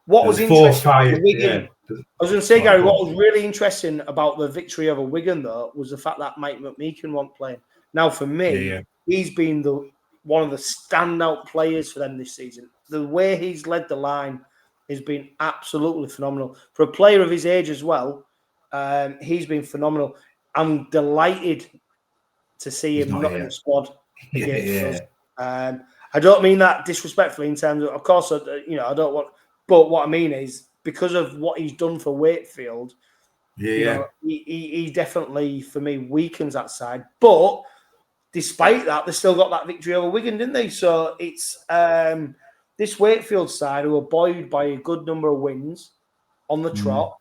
What was interesting about Wigan, I was going to say, Gary, what was really interesting about the victory over Wigan, though, was the fact that Mike McMeekin wasn't playing. Now, for me, he's been one of the standout players for them this season. The way he's led the line has been absolutely phenomenal. For a player of his age as well, he's been phenomenal. I'm delighted to see him not in the squad against us. I don't mean that disrespectfully in terms of course, I don't want, but what I mean is because of what he's done for Wakefield, he definitely, for me, weakens that side. But despite that, they still got that victory over Wigan, didn't they? So it's this Wakefield side who are buoyed by a good number of wins on the trot,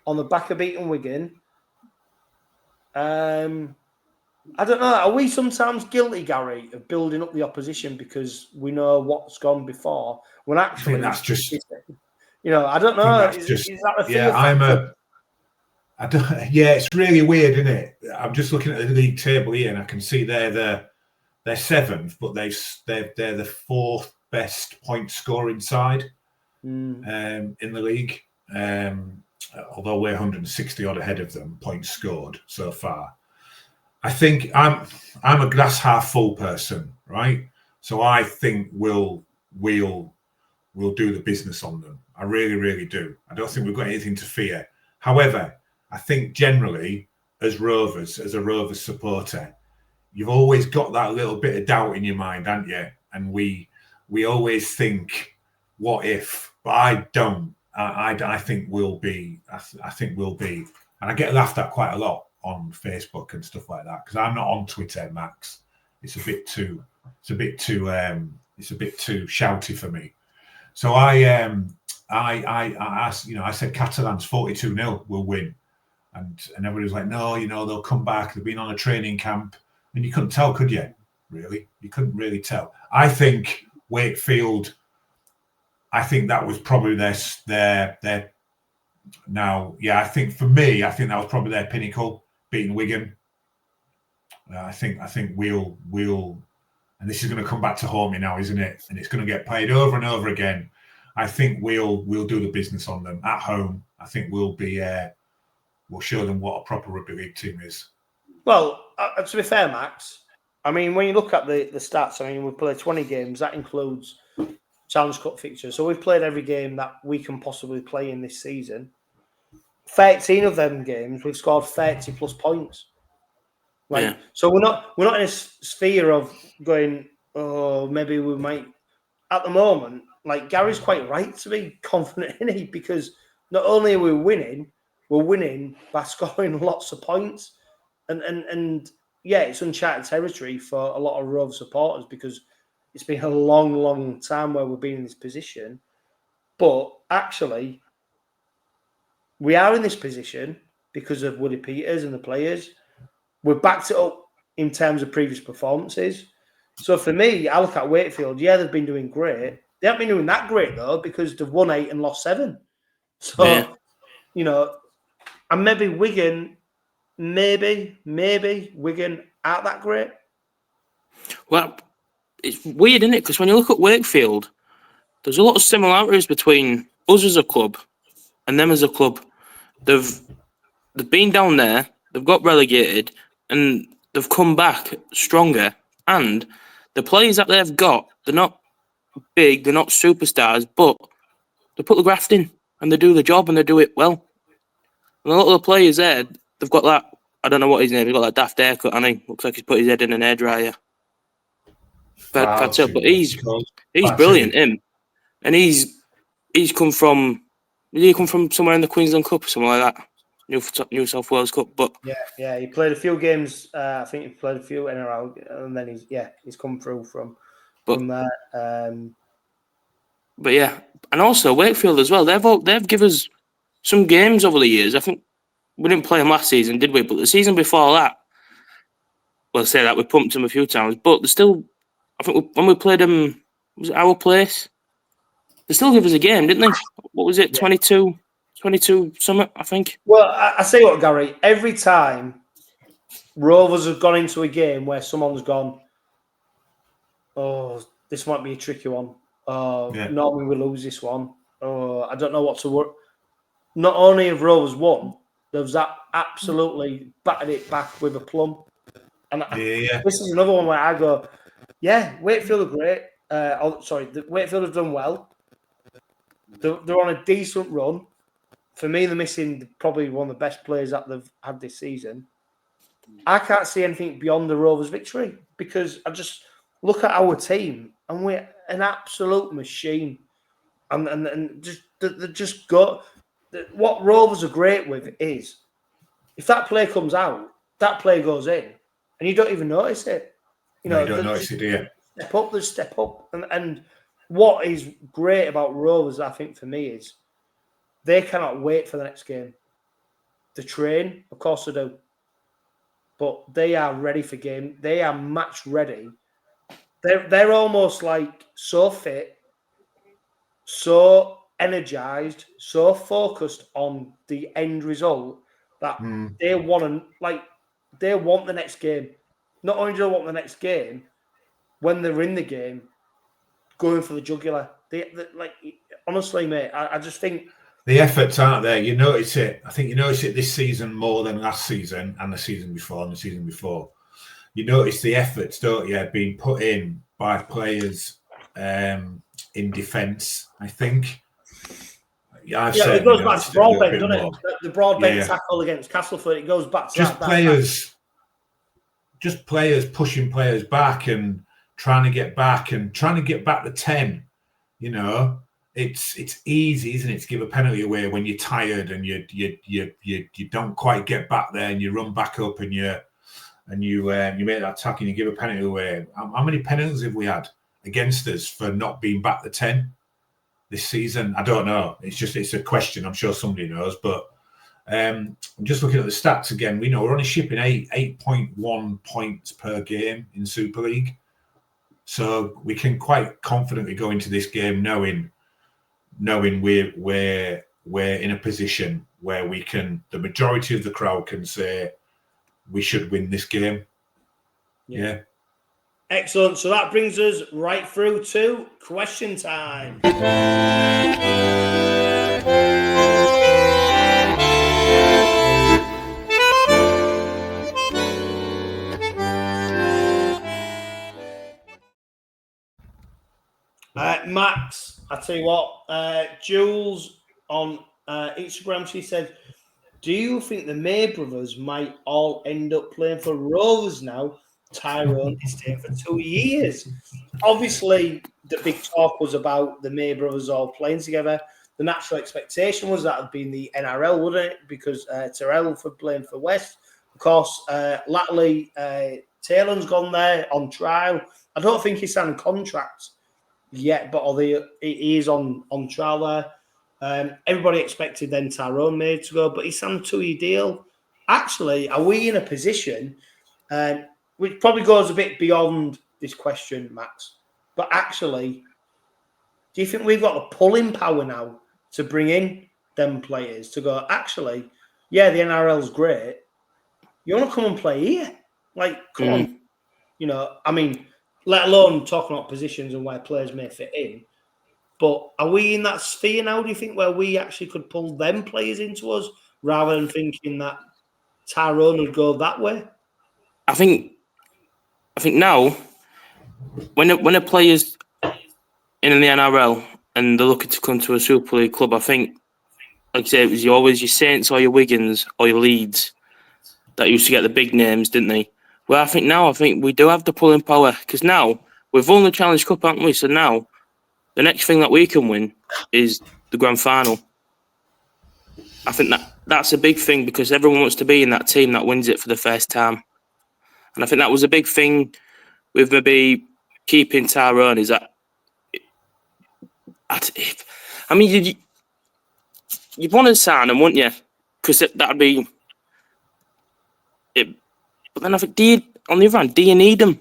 on the back of beating Wigan. I don't know. Are we sometimes guilty, Gary, of building up the opposition because we know what's gone before? When actually, I think that's just, I don't know. Is that a fear? It's really weird, isn't it? I'm just looking at the league table here, and I can see they're 7th, but they're the 4th best point scoring side in the league. Although we're 160 odd ahead of them, points scored so far. I think I'm a glass half full person, right? So I think we'll do the business on them. I really, really do. I don't think we've got anything to fear. However, I think generally, as a Rovers supporter, you've always got that little bit of doubt in your mind, haven't you? And we always think, what if? But I don't. I think we'll be. I think we'll be. And I get laughed at quite a lot on Facebook and stuff like that because I'm not on Twitter, Max. It's a bit too shouty for me. So I said Catalans 42-0 will win, and everybody was like, no, they'll come back. They've been on a training camp, and you couldn't tell, could you? Really, you couldn't really tell. I think Wakefield. I think that was probably their. Now, I think for me, that was probably their pinnacle. Beating Wigan, I think we'll, and this is going to come back to haunt me now, isn't it? And it's going to get played over and over again. I think we'll do the business on them at home. I think we'll show them what a proper rugby league team is. Well, to be fair, Max, I mean, when you look at the stats, I mean, we've played 20 games. That includes Challenge Cup fixtures. So we've played every game that we can possibly play in this season. 13 of them games, we've scored 30 plus points. So we're not in a sphere of going, oh, maybe we might. At the moment, like Gary's quite right to be confident in it because not only are we winning, we're winning by scoring lots of points. And it's uncharted territory for a lot of Rovers supporters because it's been a long, long time where we've been in this position. But actually, we are in this position because of 𝗀𝗧𝗐𝗏𝗏 and the players. We've backed it up in terms of previous performances. So for me, I look at Wakefield. Yeah, they've been doing great. They haven't been doing that great, though, because they've won 8 and lost 7. So, and maybe Wigan, maybe Wigan aren't that great. Well, it's weird, isn't it? Because when you look at Wakefield, there's a lot of similarities between us as a club and them as a club. They've been down there, they've got relegated, and they've come back stronger. And the players that they've got, they're not big, they're not superstars, but they put the graft in and they do the job and they do it well. And a lot of the players there, they've got that, I don't know what his name is, he's got that daft haircut, and he looks like he's put his head in an hairdryer. But he's brilliant, him. And he's come from, did he come from somewhere in the Queensland Cup or something like that? New South Wales Cup, but he played a few games. I think he played a few NRL, and then he's come through from there. But yeah, and also Wakefield as well. They've given us some games over the years. I think we didn't play them last season, did we? But the season before that, well, say that we pumped them a few times, but they're still. I think when we played them Was it our place? They still give us a game, didn't they? What was it? Yeah. 22 something, I think. Well, I say what, Gary. Every time Rovers have gone into a game where someone's gone, oh, this might be a tricky one. Normally we lose this one. Oh, I don't know what to work. Not only have Rovers won, they've absolutely battered it back with a plum. And this is another one where I go, yeah, Wakefield are great. Wakefield have done well. They're on a decent run. For me, they're missing probably one of the best players that they've had this season. I can't see anything beyond the Rovers' victory because I just look at our team and we're an absolute machine. And just got what Rovers are great with is if that play comes out, that play goes in, and you don't even notice it. You don't notice it, do you? Step up. And what is great about Rovers, I think, for me, is they cannot wait for the next game. They train, of course they do, but they are ready for game. They are match ready. They're almost like so fit, so energized, so focused on the end result that they want the next game. Not only do they want the next game, when they're in the game, going for the jugular. They honestly, mate, I just think the efforts aren't there. You notice it. I think you notice it this season more than last season and the season before and the season before. You notice the efforts, don't you, being put in by players in defence, I think. Yeah, it goes back to Broadbent, doesn't it? The Broadbent tackle against Castleford, it goes back to just players pushing players back and trying to get back to 10. You know, it's easy, isn't it, to give a penalty away when you're tired and you don't quite get back there and you run back up and you make that tackle and you give a penalty away. How many penalties have we had against us for not being back to 10 this season? I don't know. It's a question. I'm sure somebody knows, but I'm just looking at the stats again. We know we're only shipping 8.1 points per game in Super League. So we can quite confidently go into this game knowing we're in a position where the majority of the crowd can say we should win this game. Yeah. Excellent. So that brings us right through to question time. Max, I tell you what, Jules on Instagram, she said, do you think the May brothers might all end up playing for Rovers now? Tyrone is staying for 2 years. Obviously, the big talk was about the May brothers all playing together. The natural expectation was that would be in the NRL, wouldn't it? Because Terrell for playing for West. Of course, latterly, Taylor's gone there on trial. I don't think he signed a contract yet, but he is on trial there. Everybody expected then Tyrone May to go, but he signed a 2-year deal. Actually, are we in a position, which probably goes a bit beyond this question, Max, but actually, do you think we've got the pulling power now to bring in them players to go, actually, yeah, the NRL's great. You want to come and play here? Like, come on. You know, I mean, let alone talking about positions and where players may fit in. But are we in that sphere now, do you think, where we actually could pull them players into us rather than thinking that Tyrone would go that way? I think now, when a player's in the NRL and they're looking to come to a Super League club, I think, like I say, it was always your Saints or your Wiggins or your Leeds that used to get the big names, didn't they? Well, I think we do have the pulling power because now we've won the Challenge Cup, haven't we? So now the next thing that we can win is the grand final. I think that's a big thing because everyone wants to be in that team that wins it for the first time. And I think that was a big thing with maybe keeping Tyrone is that, I mean, you'd want to sign him, wouldn't you? Because that'd be it. But then I think, on the other hand, do you need him?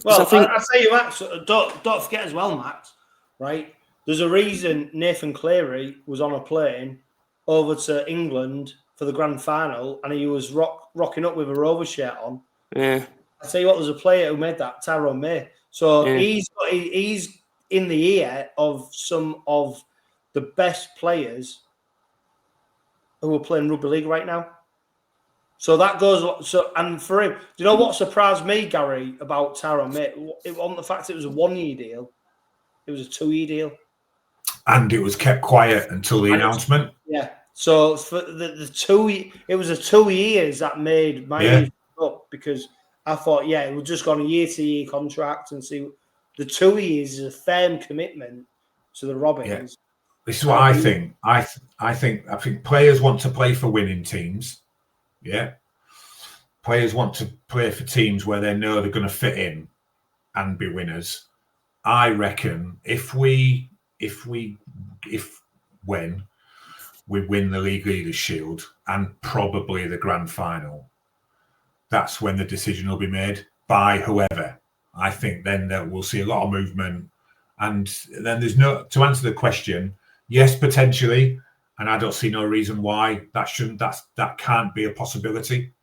Well, I think I say you, Max. Don't forget as well, Max. Right? There's a reason Nathan Cleary was on a plane over to England for the grand final, and he was rocking up with a Rovers shirt on. yeah, I tell you what, there's a player who made that, Tyrone May. So Yeah. he's in the ear of some of the best players who are playing rugby league right now. So that goes. So, and for him, do you know what surprised me, Gary, about Tyrone May? It wasn't the fact it was a 1-year deal; it was a 2-year deal, and it was kept quiet until the announcement. Yeah. So for the 2, it was a 2 years that made my ears up, because I thought, it was just on a year-to-year contract, and see, the 2 years is a firm commitment to the Robins. Yeah. This is what I think. I think players want to play for winning teams. Yeah. Players want to play for teams where they know they're going to fit in and be winners. I reckon when we win the League Leaders' Shield and probably the grand final, that's when the decision will be made by whoever. I think then that we'll see a lot of movement, and then there's no, to answer the question, yes, potentially, and I don't see no reason why that can't be a possibility.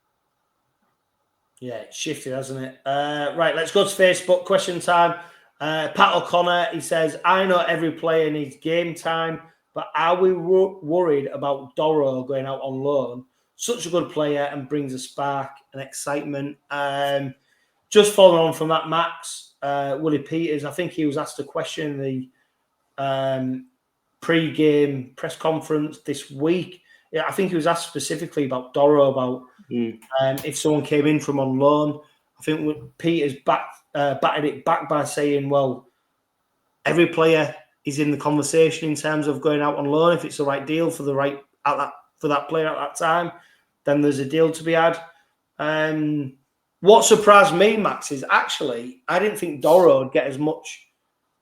Yeah, it's shifted, hasn't it? Right, let's go to Facebook. Question time. Pat O'Connor, he says, I know every player needs game time, but are we worried about Doro going out on loan? Such a good player and brings a spark and excitement. Just following on from that, Max, Willie Peters, I think he was asked a question in the pre-game press conference this week. Yeah, I think he was asked specifically about Doro, about if someone came in from on loan. I think Peters batted it back by saying, well, every player is in the conversation in terms of going out on loan. If it's the right deal for that player at that time, then there's a deal to be had. What surprised me, Max, is actually I didn't think Doro would get as much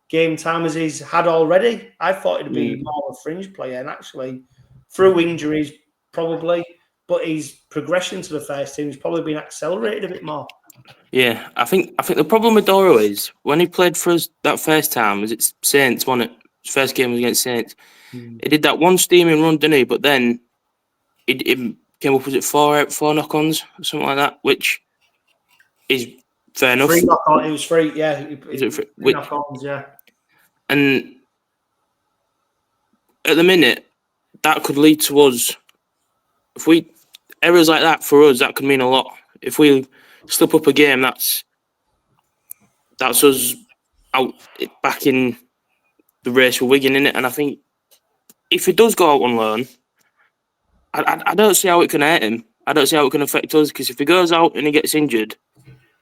game time as he's had already. I thought he'd be more of a fringe player, and actually through injuries probably, but his progression to the first team has probably been accelerated a bit more. Yeah, I think the problem with Doro is when he played for us that first time, was it Saints, wasn't it? His first game was against Saints. He did that one steaming run, didn't he? But then it came up, was it four knock-ons or something like that, which is fair enough. 3 knock-ons, it was free, yeah. Is it free? 3 knock-ons, yeah. And at the minute, that could lead to us, errors like that for us, that could mean a lot. If we slip up a game, that's us out back in the race with Wigan, innit? And I think if he does go out on loan, I don't see how it can hurt him. I don't see how it can affect us, because if he goes out and he gets injured,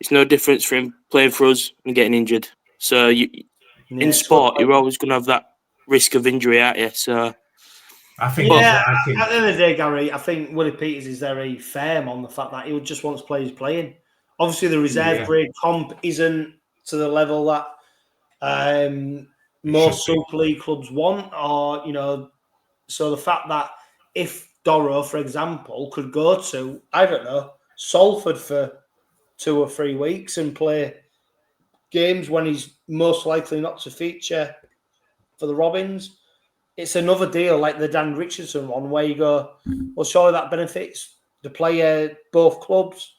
it's no difference for him playing for us and getting injured. So in sport, you're always going to have that risk of injury, aren't you? So I think at the end of the day, Gary, I think Willie Peters is very firm on the fact that he just wants players playing. Obviously, the reserve grade comp isn't to the level that most Super League clubs want, or so the fact that if Doro, for example, could go to, I don't know, Salford for 2 or 3 weeks and play games when he's most likely not to feature for the Robins, it's another deal like the Dan Richardson one where you go, well, surely that benefits the player, both clubs.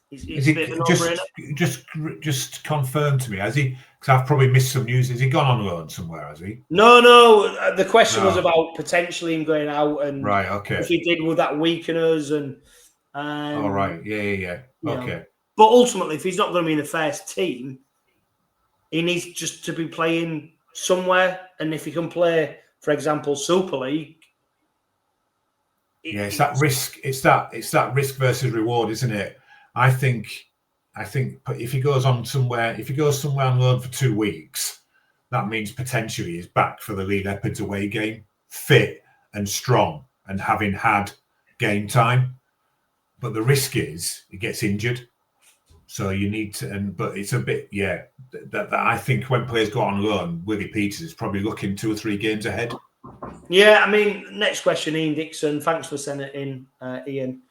It's a bit of a no-brainer. Just confirm to me, has he? Because I've probably missed some news. Has he gone on loan somewhere? Has he? No. The question was about potentially him going out, and if he did, would that weaken us? And all right, yeah. Okay. But ultimately, if he's not going to be in the first team, he needs just to be playing somewhere. And if he can play, for example, Super League. It's that risk. It's that risk versus reward, isn't it? I think if he goes somewhere on loan for 2 weeks, that means potentially he's back for the 𝗀𝗏𝗄𝗏𝗀 away game, fit and strong and having had game time. But the risk is he gets injured. So you need to, but it's a bit, that I think when players go on loan, Willie Peters is probably looking 2 or 3 games ahead. Yeah, I mean, next question, Ian Dixon. Thanks for sending it in, Ian,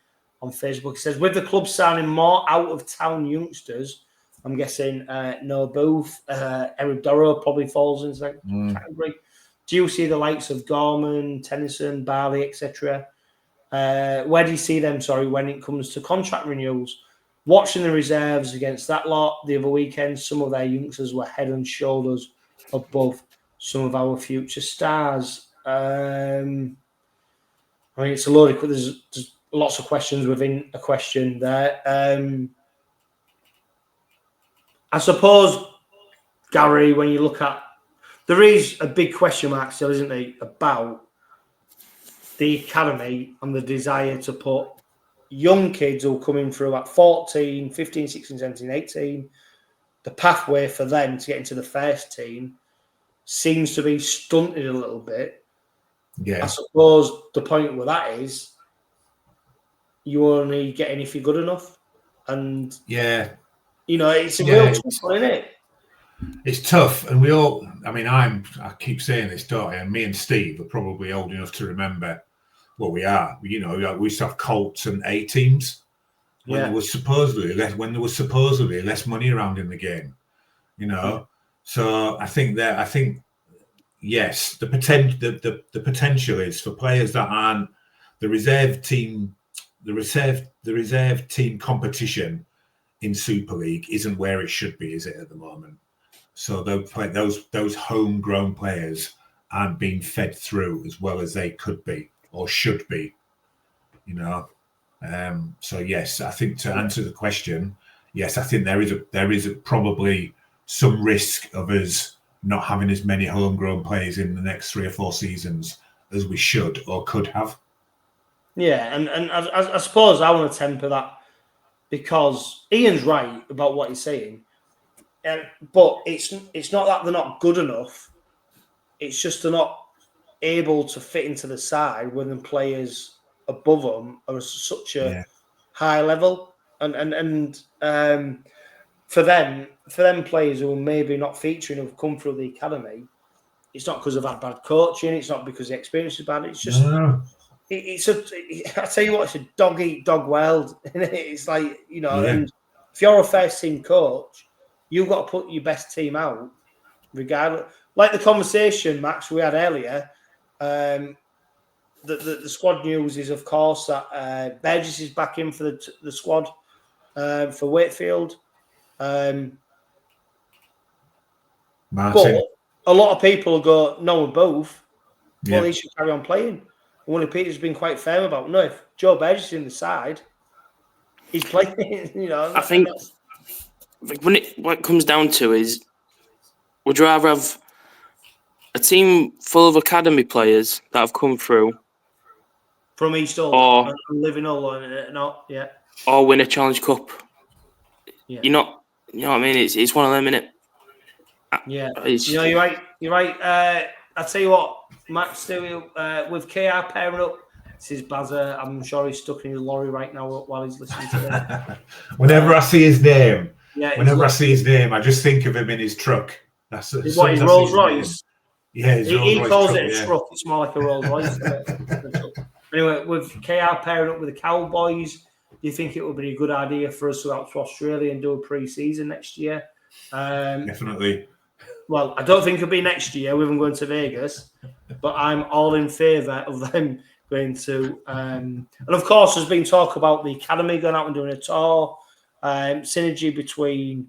on Facebook. He says, with the club signing more out-of-town youngsters I'm guessing no Booth. Eric Dorrow probably falls into that category. Do you see the likes of Gorman, Tennyson, Barley, etc.? Where do you see them, when it comes to contract renewals? Watching the reserves against that lot the other weekend, some of their youngsters were head and shoulders above some of our future stars. I mean, it's a load of... There's lots of questions within a question there. I suppose, Gary, when you look at... There is a big question mark still, isn't there, about the academy and the desire to put young kids who are coming through at 14, 15, 16, 17, 18, the pathway for them to get into the first team seems to be stunted a little bit. Yeah. I suppose the point with that is you only get in if you're good enough. And, yeah, it's a real tough one, isn't it? It's tough. And we all, I keep saying this, don't I? And me and Steve are probably old enough to remember. Well, we are. We used to have Colts and A teams when there was supposedly less money around in the game. So I think yes, the potential is for players that aren't the reserve team competition in Super League isn't where it should be, is it, at the moment? So those homegrown players aren't being fed through as well as they could be or should be, So yes, I think to answer the question, yes, I think there is probably some risk of us not having as many homegrown players in the next 3 or 4 seasons as we should or could have. Yeah, and I suppose I want to temper that because Ian's right about what he's saying, but it's not that they're not good enough. It's just they're not able to fit into the side when the players above them are such a high level, and for them players who are maybe not featuring who've come through the academy, it's not because they've had bad coaching, it's not because the experience is bad. It's just I tell you what, it's a dog eat dog world. It's like and if you're a first team coach, you've got to put your best team out, regardless. Like the conversation, Max, we had earlier. The squad news is, of course, that Burgess is back in for the squad for Wakefield. Martin. But a lot of people go, no, we're both. Well, he should carry on playing. And Willie Peters has been quite firm about, no, if Joe Burgess is in the side, he's playing. I think what it comes down to is, would you rather have a team full of academy players that have come through from East Hull, living Hull, or win a Challenge Cup? Yeah. You know what I mean? It's one of them, innit? Yeah. You're right. You're right. I tell you what, Max, with KR pairing up, this is Bazza. I'm sure he's stuck in his lorry right now while he's listening to that. Whenever I see his name, I just think of him in his truck. That's his Rolls Royce. Yeah, he calls it a truck. It's more like a Rolls Royce. Anyway, with KR pairing up with the Cowboys, do you think it would be a good idea for us to go out to Australia and do a pre-season next year? Definitely. Well, I don't think it'll be next year with them going to Vegas, but I'm all in favour of them going to. And of course, there's been talk about the academy going out and doing a tour, synergy between.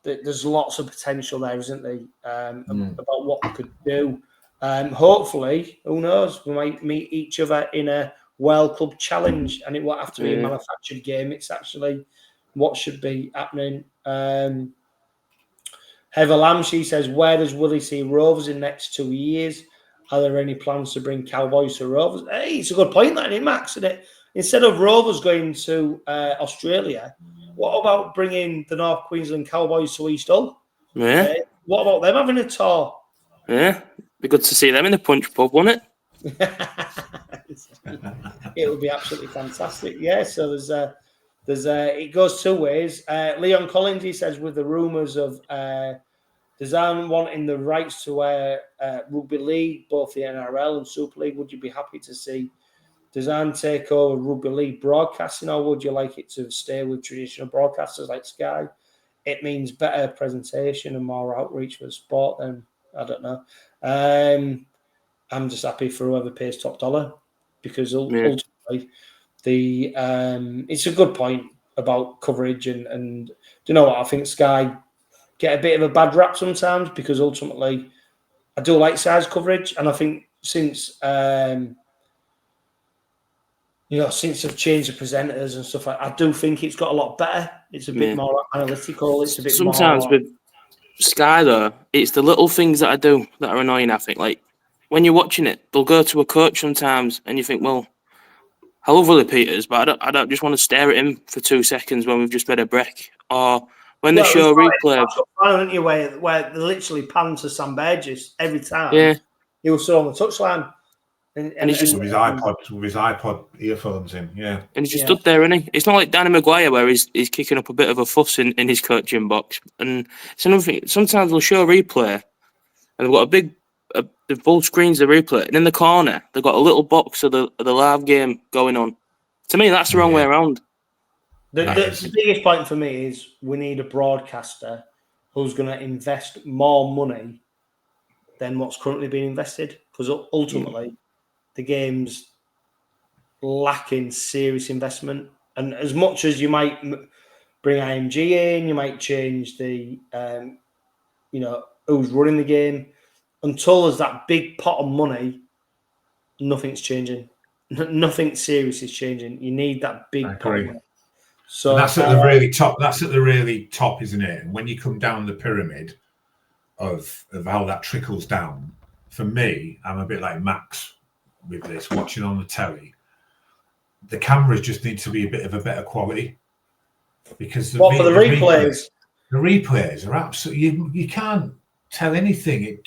There's lots of potential there, isn't there? About what we could do. Hopefully, who knows? We might meet each other in a World Club Challenge, and it won't have to be a manufactured game. It's actually what should be happening. Heather Lamb, she says, where does Willie see Rovers in the next 2 years? Are there any plans to bring Cowboys to Rovers? Hey, it's a good point, that, isn't it, Max? Isn't it? Instead of Rovers going to Australia, what about bringing the North Queensland Cowboys to East Hull? Yeah. What about them having a tour? Yeah. Be good to see them in the Punch Pub, wouldn't it? It would be absolutely fantastic. Yeah, so there's it goes 2 ways. Leon Collins, he says, with the rumours of Dazan wanting the rights to rugby league, both the NRL and Super League, would you be happy to see Dazan take over rugby league broadcasting, or would you like it to stay with traditional broadcasters like Sky? it means better presentation and more outreach for the sport, then I don't know. I'm just happy for whoever pays top dollar, because ultimately it's a good point about coverage and do you know what, I think Sky get a bit of a bad rap sometimes, because ultimately I do like size coverage, and I think since since they've changed the presenters and stuff like that, I do think it's got a lot better. It's a bit more analytical. It's a bit sometimes more... with Sky though, it's the little things that I do that are annoying. I think, like, when you're watching it, they'll go to a coach sometimes, and you think, well, I love Willie Peters, but I don't just want to stare at him for 2 seconds when we've just made a break. Or when they show replay, aren't you, where they literally pan to Sam Burgess every time. Yeah, he was still on the touchline, and he's just with his iPod earphones in, yeah. And he's just stood there, isn't he? It's not like Danny Maguire where he's kicking up a bit of a fuss in his coaching box. And it's another thing. Sometimes they'll show a replay, and they've got the full screens of the replay, and in the corner they've got a little box of the live game going on. To me, that's the wrong way around. The biggest point for me is we need a broadcaster who's going to invest more money than what's currently being invested, because ultimately the game's lacking serious investment. And as much as you might bring IMG in, you might change the who's running the game, until there's that big pot of money, nothing's changing. Nothing serious is changing. You need that big pot of money. So and that's at the really top. That's at the really top, isn't it? And when you come down the pyramid of how that trickles down, for me, I'm a bit like Max with this, watching on the telly. The cameras just need to be a bit of a better quality, because for the replays? The replays are absolutely, you can't tell anything.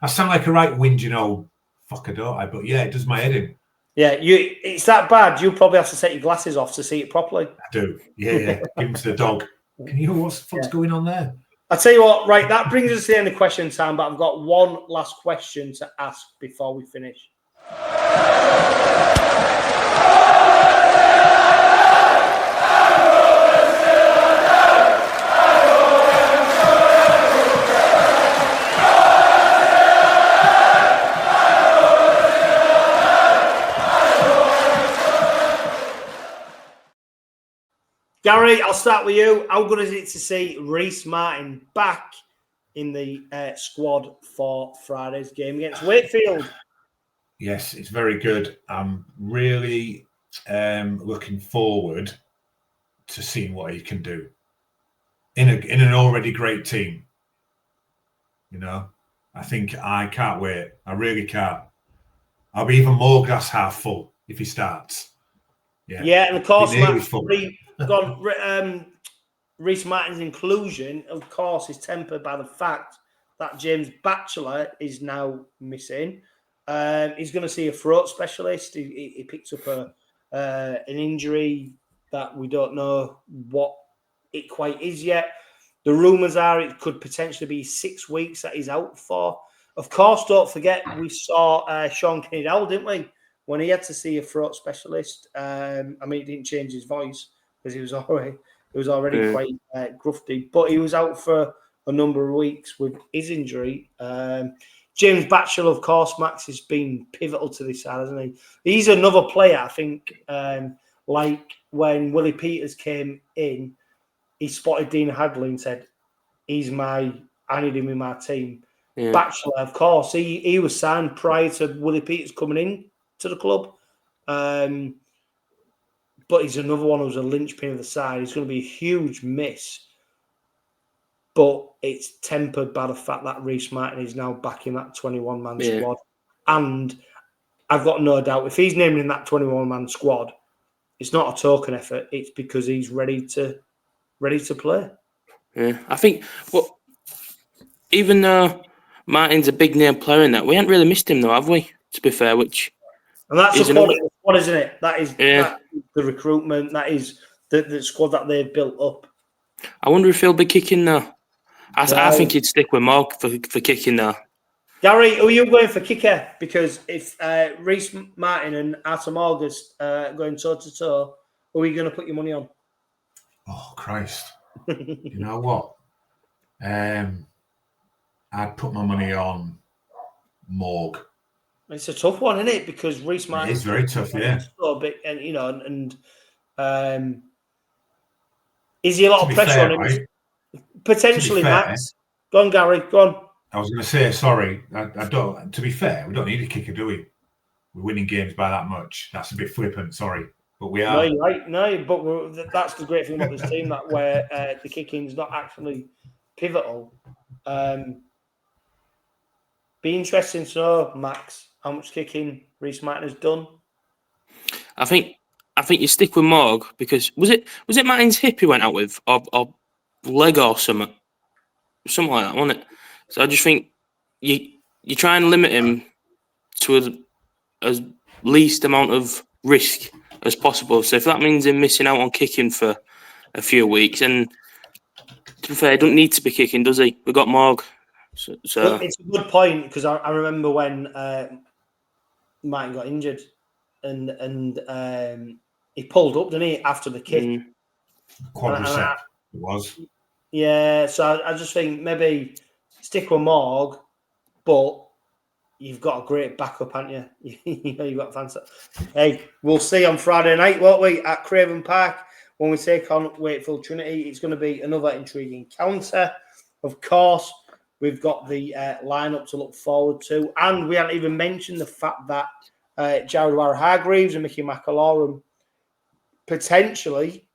I sound like a right whinging old fucker, don't I? But yeah, it does my head in. Yeah, it's that bad. You probably have to take your glasses off to see it properly. I do. Yeah. Give them to the dog. Can you hear what the fuck's going on there? I tell you what, right, that brings us to the end of question time, but I've got one last question to ask before we finish. Gary, I'll start with you. How good is it to see Rhyse Matin back in the squad for Friday's game against Wakefield? Yes, it's very good. I'm really looking forward to seeing what he can do in an already great team. I think I can't wait. I really can't. I'll be even more glass half full if he starts. Yeah, and of course, Rhyse Matin's inclusion, of course, is tempered by the fact that James Batchelor is now missing. He's going to see a throat specialist. He picked up an injury that we don't know what it quite is yet. The rumours are it could potentially be 6 weeks that he's out for. Of course, don't forget, we saw Sean Kennedy-Dowell, didn't we? When he had to see a throat specialist. He didn't change his voice because he was already quite grufty. But he was out for a number of weeks with his injury. James Batchelor, of course, Max, has been pivotal to this side, hasn't he? He's another player, I think, like when Willie Peters came in, he spotted Dean Hadley and said, I need him in my team. Yeah. Batchelor, of course, he was signed prior to Willie Peters coming in to the club. But he's another one who's a linchpin of the side. He's going to be a huge miss. But it's tempered by the fact that Rhyse Matin is now back in that 21-man squad. And I've got no doubt, if he's named in that 21-man squad, it's not a token effort. It's because he's ready to play. Yeah, I think even though Martin's a big name player in that, we haven't really missed him though, have we? To be fair, and that's the quality of the squad, isn't it? That is the recruitment. That is the squad that they've built up. I wonder if he'll be kicking now. I think he'd stick with Mark for kicking now. Gary, who are you going for kicker? Because if Rhyse Matin and Artem August going toe-to-toe, who are you going to put your money on? Oh, Christ. You know what? I'd put my money on Morg. It's a tough one, isn't it? Because Rhyse Matin is very tough, yeah. So big, and you know, and is he a lot of pressure on him? Right? Potentially, Max. Go on, Gary. Go on. I was going to say, sorry, I don't. To be fair, we don't need a kicker, do we? We're winning games by that much. That's a bit flippant, sorry, but we are. No, you're right. No, but that's the great thing about this team, that where the kicking's not actually pivotal. Be interesting to know, Max, how much kicking Rhyse Matin has done. I think you stick with Morg because was it Matin's hip he went out with or leg or something like that, wasn't it? So I just think you try and limit him to as least amount of risk as possible. So if that means him missing out on kicking for a few weeks, and to be fair, he doesn't need to be kicking, does he? We've got Morg. So it's a good point, because I remember when Martin got injured and he pulled up, didn't he, after the kick? Quadricep it was. Yeah, so I just think maybe stick with Morg, but you've got a great backup, haven't you? You've got fancy. Hey, we'll see on Friday night, won't we, at Craven Park when we take on Wakefield Trinity. It's going to be another intriguing counter. Of course, we've got the lineup to look forward to, and we haven't even mentioned the fact that 𝗀𝗲𝗏𝗏 and Mickey McAlorum potentially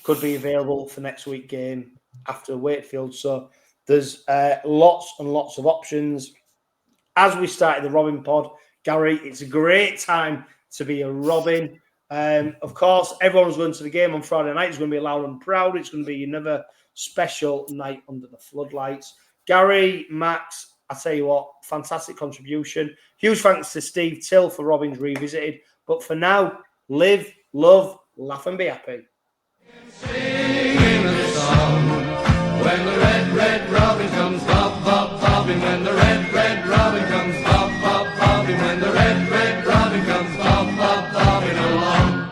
could be available for next week's game after Wakefield. So there's lots and lots of options. As we started the Robin pod, Gary, it's a great time to be a Robin. Of course, everyone's going to the game on Friday night. It's going to be loud and proud. It's going to be another special night under the floodlights. Gary, Max, I tell you what, fantastic contribution. Huge thanks to Steve Till for Robins Revisited. But for now, live, love, laugh and be happy. Singing a song when the red, red robin comes bob, bob, bobbing. When the red, red robin comes bob, bob, bobbing. When the red, red robin comes bob, bob, bobbing along.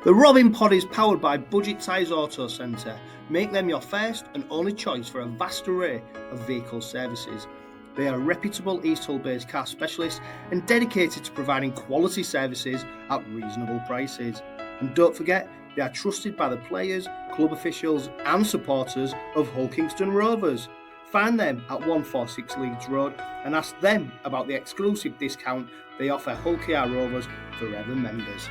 The Robin Pod is powered by Budget Tyres Auto Centre. Make them your first and only choice for a vast array of vehicle services. They are a reputable East Hull-based car specialist and dedicated to providing quality services at reasonable prices. And don't forget, they are trusted by the players, club officials and supporters of Hull Kingston Rovers. Find them at 146 Leeds Road and ask them about the exclusive discount they offer Hull KR Rovers Forever members.